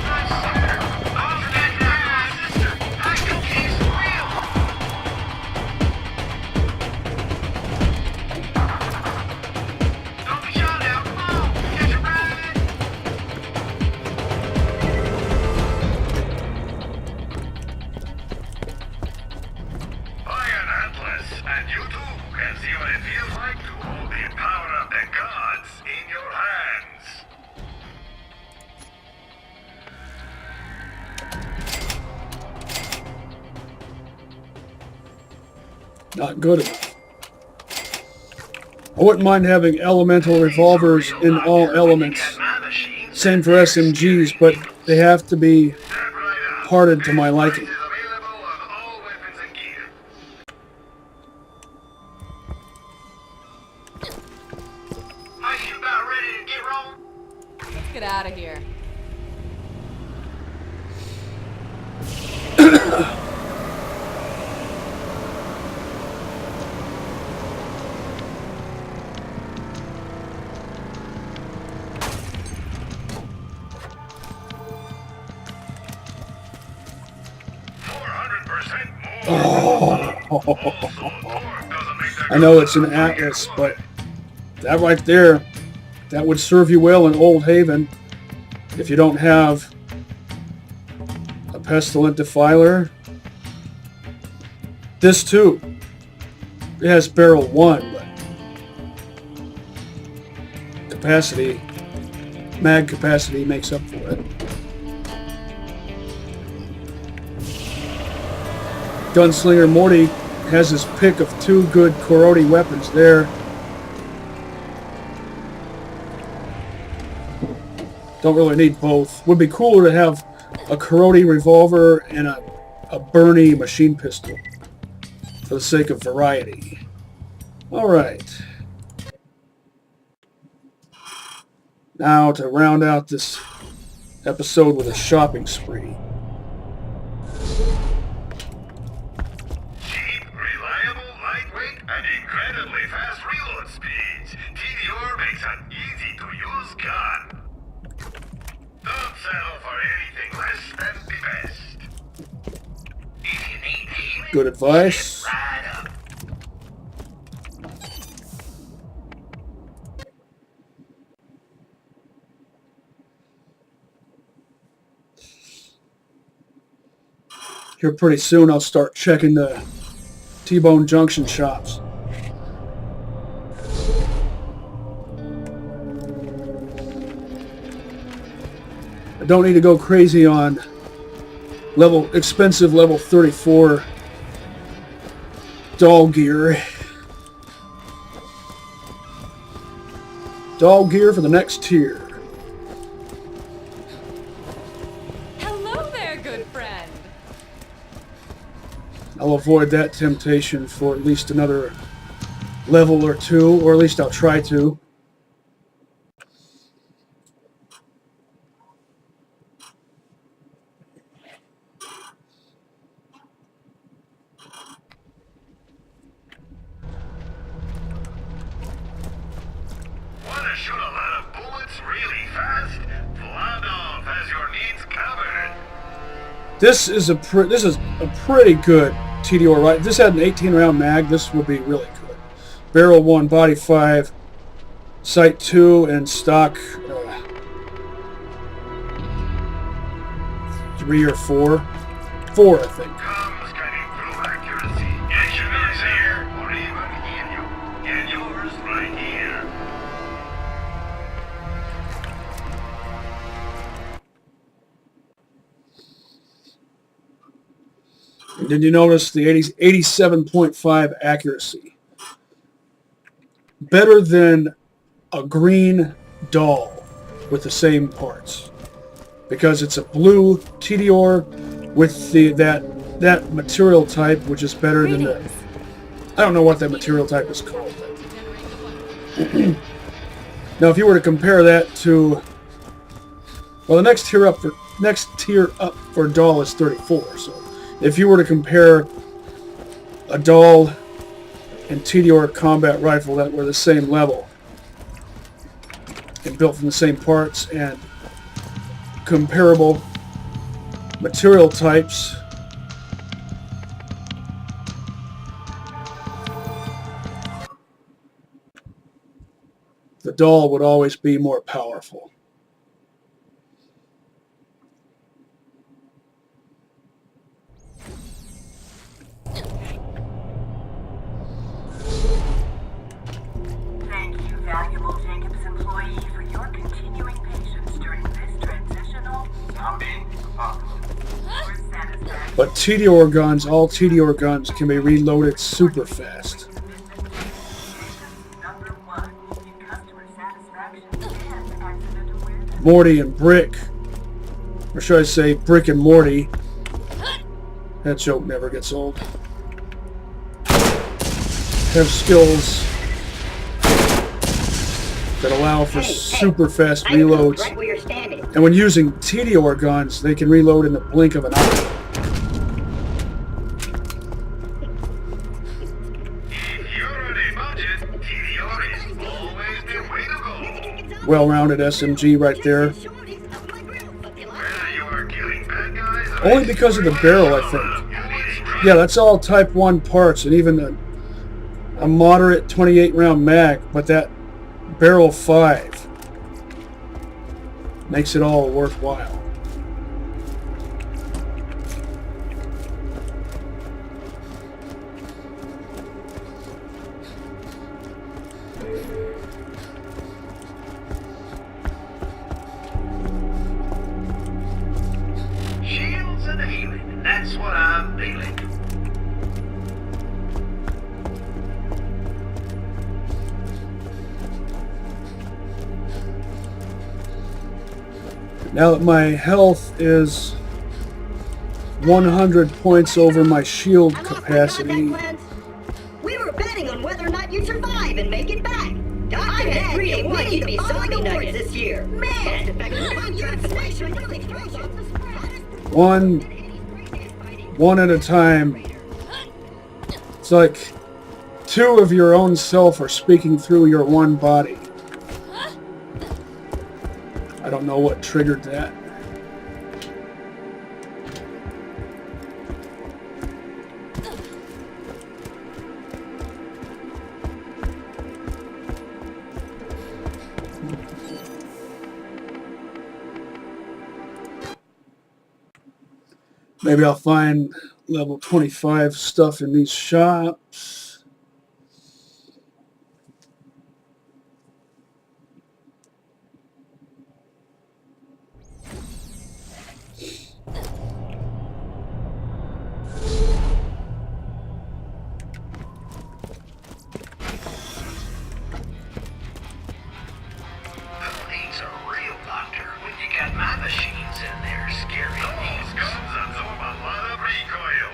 Not good enough. I wouldn't mind having elemental revolvers in all elements. Same for SMGs, but they have to be parted to my liking. Let's get out of here. I know it's an Atlas, but that right there, that would serve you well in Old Haven if you don't have a Pestilent Defiler. This too, it has barrel 1, but capacity, mag capacity makes up for it. Gunslinger Morty has his pick of 2 good Korodi weapons there. Don't really need both. Would be cooler to have a Korodi revolver and a Bernie machine pistol for the sake of variety. Alright. Now to round out this episode with a shopping spree. And incredibly fast reload speeds. TDR makes an easy-to-use gun. Don't settle for anything less than the best. If you need healing, Good advice. right up. Here pretty soon I'll start checking the T-Bone Junction shops. I don't need to go crazy on expensive level 34 Dahl gear. Dahl gear for the next tier. Hello there, good friend. I'll avoid that temptation for at least another level or 2, or at least I'll try to. Wanna shoot a lot of bullets really fast? Vladov has your needs covered. This is a pretty good TDR, right? If this had an 18-round mag, this would be really good. Barrel 1, body 5, sight 2, and stock 3 or 4. 4, I think. Comes cutting through accuracy. Engineers here, or even in you. And yours right here. And did you notice the 87.5 accuracy? Better than a green Dahl with the same parts. Because it's a blue TDR with that material type, which is better than the... I don't know what that material type is called. Now, if you were to compare that to, well, the next tier up for Dahl is 34. So, if you were to compare a Dahl and TDR combat rifle that were the same level and built from the same parts and comparable material types, the Dahl would always be more powerful. Thank you, valuable Jacobs employee, for your continuing patience during this transitional zombie apocalypse. Your satisfaction. But TDR guns, all TDR guns can be reloaded super fast. Number 1 in customer satisfaction and accident awareness. Morty and Brick, or should I say Brick and Morty, that joke never gets old, have skills that allow for super fast reloads. Right where you're standing. And when using TDR guns, they can reload in the blink of an eye. If you're on a budget, TDR is always the way to go. Well-rounded SMG right there. Whether you are killing bad guys or Only because of the barrel, I think. Yeah, that's all Type 1 parts, and even a moderate 28-round mag, but that barrel 5 makes it all worthwhile. shields and healing, that's what I'm feeling. Now that my health is 100 points over my shield capacity, We were betting on whether or not you'd survive and make it back. Dr. Dad really wanted you to be zombie nuggets this year. Man, one at a time. It's like 2 of your own self are speaking through your one body. I don't know what triggered that. Maybe I'll find level 25 stuff in these shops. He's a real doctor. When you got my machines in there, scary. Those guns absorb a lot of recoil.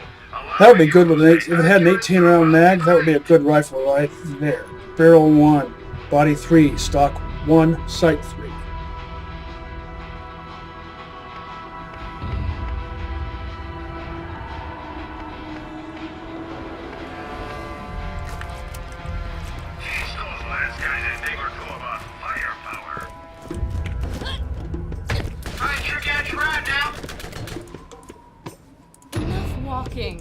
That would be good with if it had an 18-round mag. That would be a good rifle right there. Barrel 1, body 3, stock 1, sight 3. These those last guys didn't think we're cool about firepower. Alright, you got your ride now. Enough walking.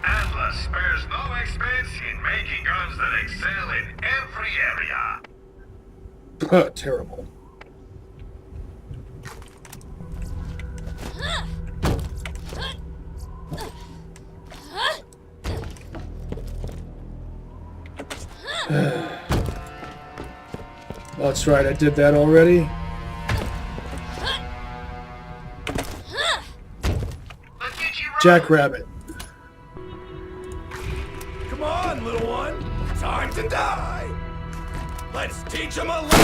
Atlas spares no expense in making guns that excel in every area. Terrible. That's right, I did that already. Let's get you Jackrabbit. Come on, little one. Time to die. Let's teach him a lesson.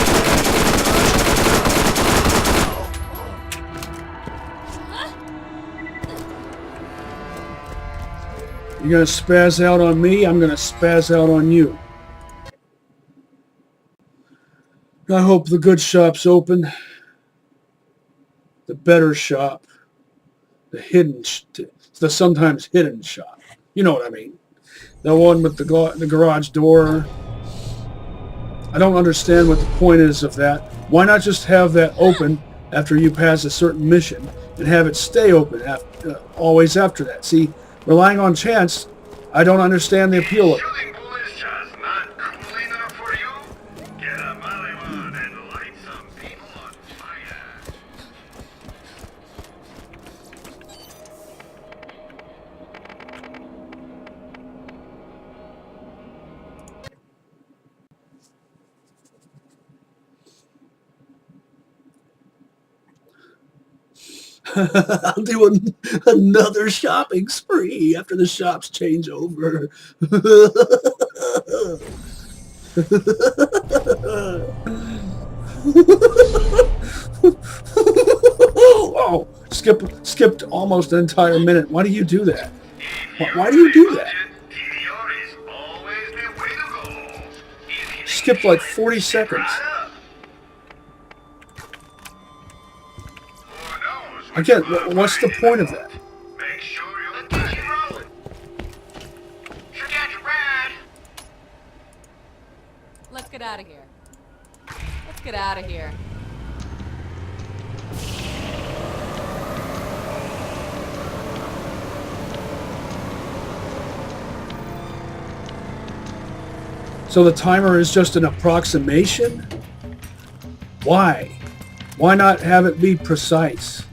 You're gonna spaz out on me, I'm gonna spaz out on you. I hope the good shop's open. The better shop. The the sometimes hidden shop. You know what I mean. The one with the garage door. I don't understand what the point is of that. Why not just have that open after you pass a certain mission and have it stay open always after that? See, relying on chance, I don't understand the appeal of it. Shooting bull is just not cool enough for you? Get a BL1 and light some people on fire. I'll do another shopping spree after the shops change over. Oh, skipped almost an entire minute. Why do you do that? Why do you do that? Skipped like 40 seconds. Again, what's the point of that? Make sure you keep rolling. Forget your ride. Let's get out of here. Let's get out of here. So the timer is just an approximation? Why? Why not have it be precise?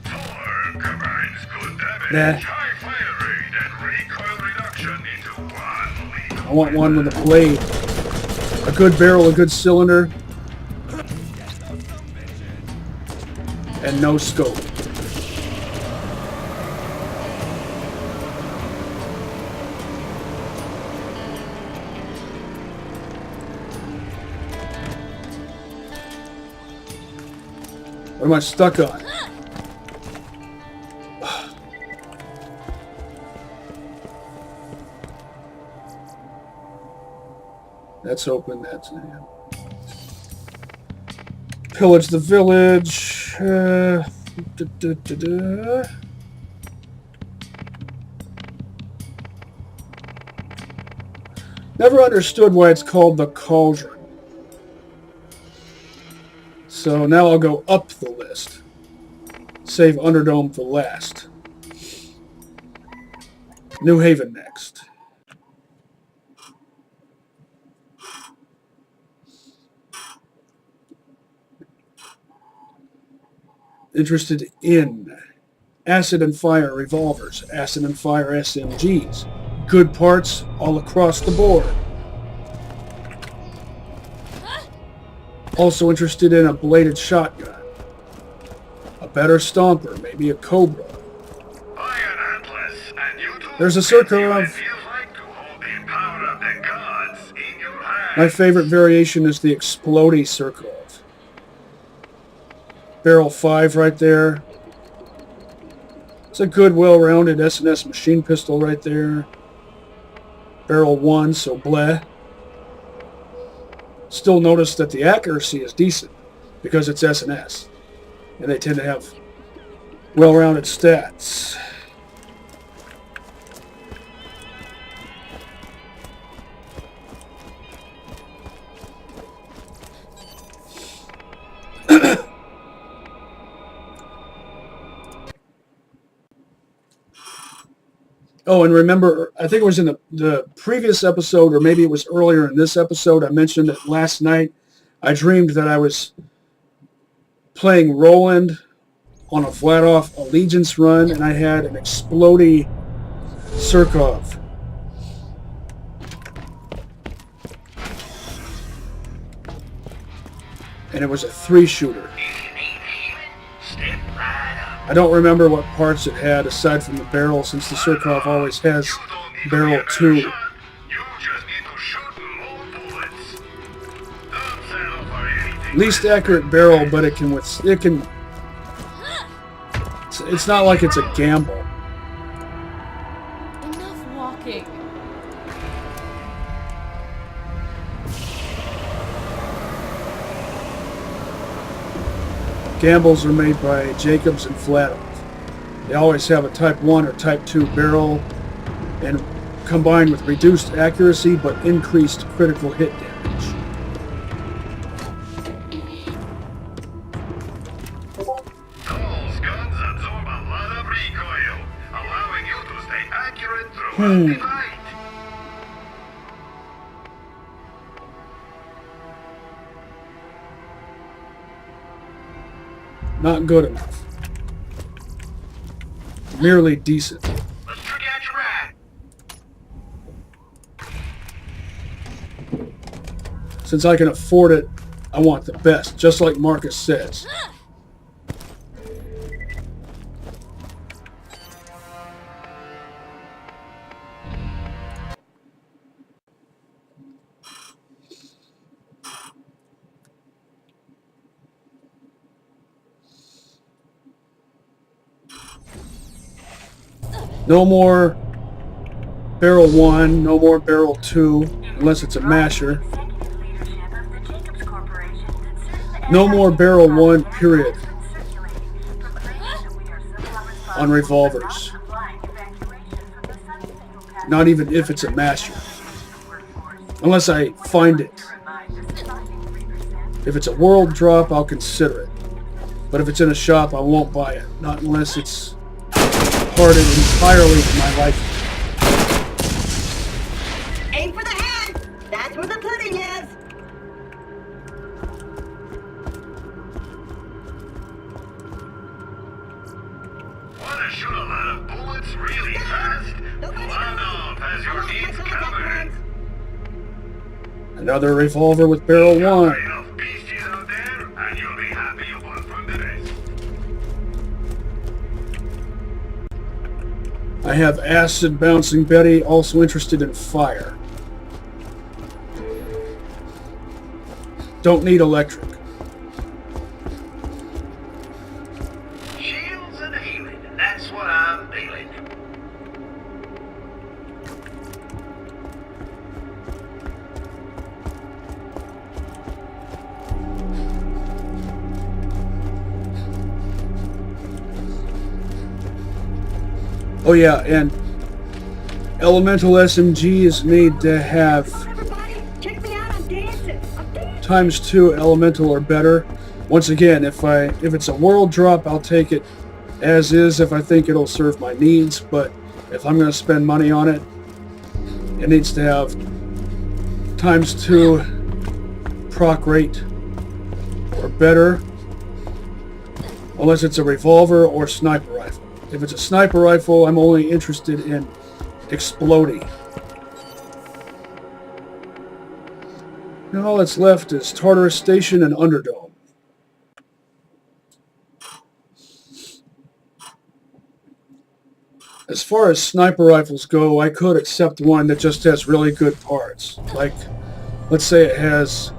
Nah. I want one with a blade. A good barrel, a good cylinder. And no scope. What am I stuck on? That's open. That's pillage the village. Never understood why it's called the Cauldron. So now I'll go up the list. Save Underdome for last. New Haven next. Interested in acid and fire revolvers, acid and fire SMGs. Good parts all across the board. Also interested in a bladed shotgun. A better stomper, maybe a Cobra. There's a circle of... My favorite variation is the Explodey Circle. Barrel 5 right there. It's a good, well-rounded SNS machine pistol right there. Barrel 1, so bleh. Still notice that the accuracy is decent because it's SNS. And they tend to have well-rounded stats. Oh, and remember, I think it was in the previous episode, or maybe it was earlier in this episode, I mentioned that last night I dreamed that I was playing Roland on a flat-off Allegiance run, and I had an Explodey Surkov. And it was a 3-shooter. I don't remember what parts it had aside from the barrel, since the Surkov always has barrel 2. You just need to shoot more bullets. Don't settle for anything. Least accurate barrel, but it can it's not like it's a gamble. Enough walking. Gambles are made by Jacobs and Flatov. They always have a Type 1 or Type 2 barrel, and combined with reduced accuracy but increased critical hit damage. Dahl's guns absorb a lot of recoil, allowing you to stay accurate throughout the fight. Not good enough. Merely decent. Let's check out your ride. Since I can afford it, I want the best, just like Marcus says. No more barrel 1, no more barrel 2, unless it's a masher. No more barrel 1, period, on revolvers. Not even if it's a masher. Unless I find it. If it's a world drop, I'll consider it. But if it's in a shop, I won't buy it. Not unless it's parted entirely to my liking. Aim for the head! That's where the pudding is! Want to shoot a lot of bullets really fast? Flatov has your needs covered. Another revolver with barrel 1. Enough beasties out there, and you'll be happy you bought from the rest. I have acid bouncing Betty, also interested in fire. Don't need electric. Shields and healing, that's what I'm feeling. Oh yeah, and elemental SMGs need to have Everybody, check me out, I'm dancing! I'm dancing! ×2 elemental or better. Once again, if it's a world drop, I'll take it as is if I think it'll serve my needs, but if I'm going to spend money on it, it needs to have ×2 proc rate or better, unless it's a revolver or sniper rifle. If it's a sniper rifle, I'm only interested in exploding. And all that's left is Tartarus Station and Underdome. As far as sniper rifles go, I could accept one that just has really good parts. Like, let's say it has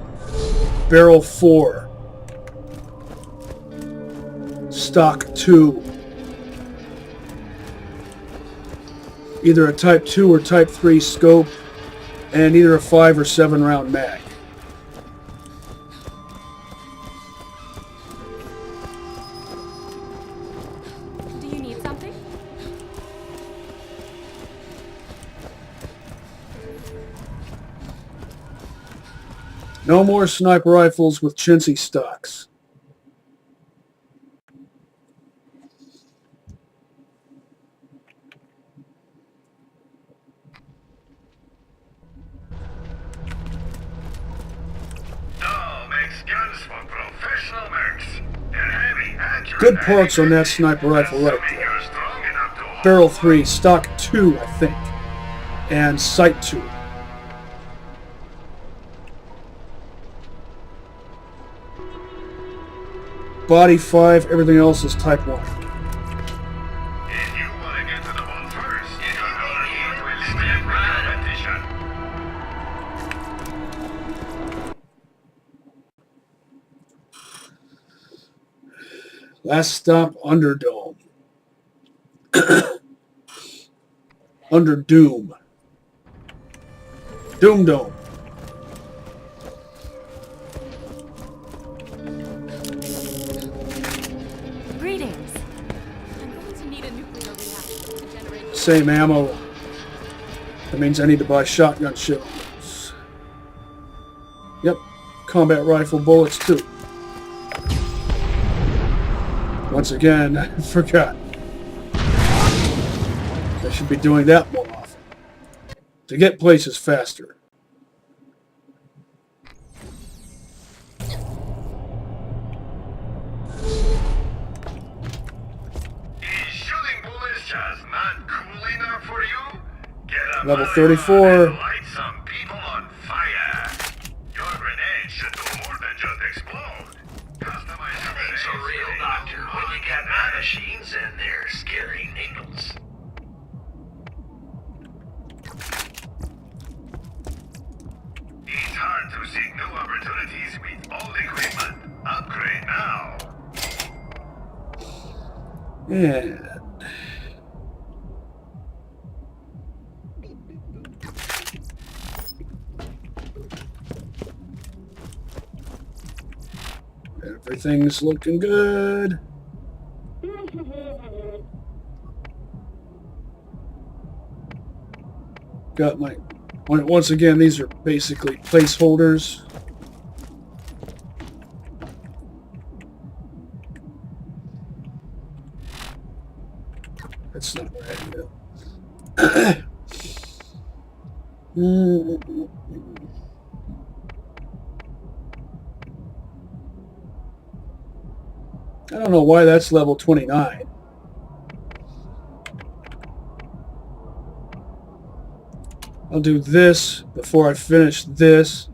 barrel 4, stock 2, either a Type 2 or Type 3 scope, and either a 5 or 7 round mag. Do you need something? No more sniper rifles with chintzy stocks. Dahl makes guns for professional mercs. They're heavy, accurate, Good parts on that sniper rifle right assuming there. you're strong enough to hold Barrel 3, stock 2, I think, and sight 2. Body 5, everything else is Type 1. Last stop, Underdome. Underdoom. Doom Dome. Greetings. I'm going to need a nuclear reactor to generate. Same ammo. That means I need to buy shotgun shells. Yep. Combat rifle bullets too. Once again, I forgot. I should be doing that more often. To get places faster. Is shooting bullets just not cool enough for you? Get a Level mother 34. and light some people on fire. Your grenade should do more than just explode. Customize your grenades a real doctor when you got machines and their scary needles. It's hard to seek new opportunities with old equipment. Upgrade now. And everything's looking good. Got my... Once again, these are basically placeholders. That's not right. I don't know why that's level 29. I'll do this before I finish this.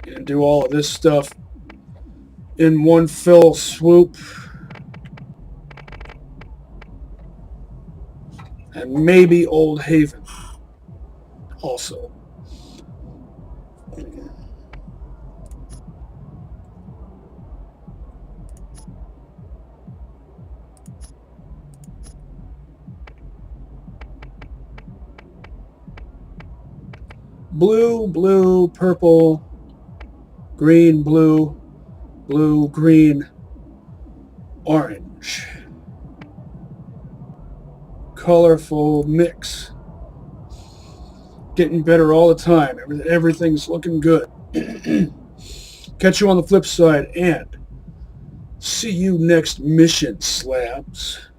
And do all of this stuff in one fell swoop. And maybe Old Haven also. Blue, blue, purple, green, blue, blue, green, orange. Colorful mix. Getting better all the time. Everything's looking good. Catch you on the flip side and see you next mission, slabs.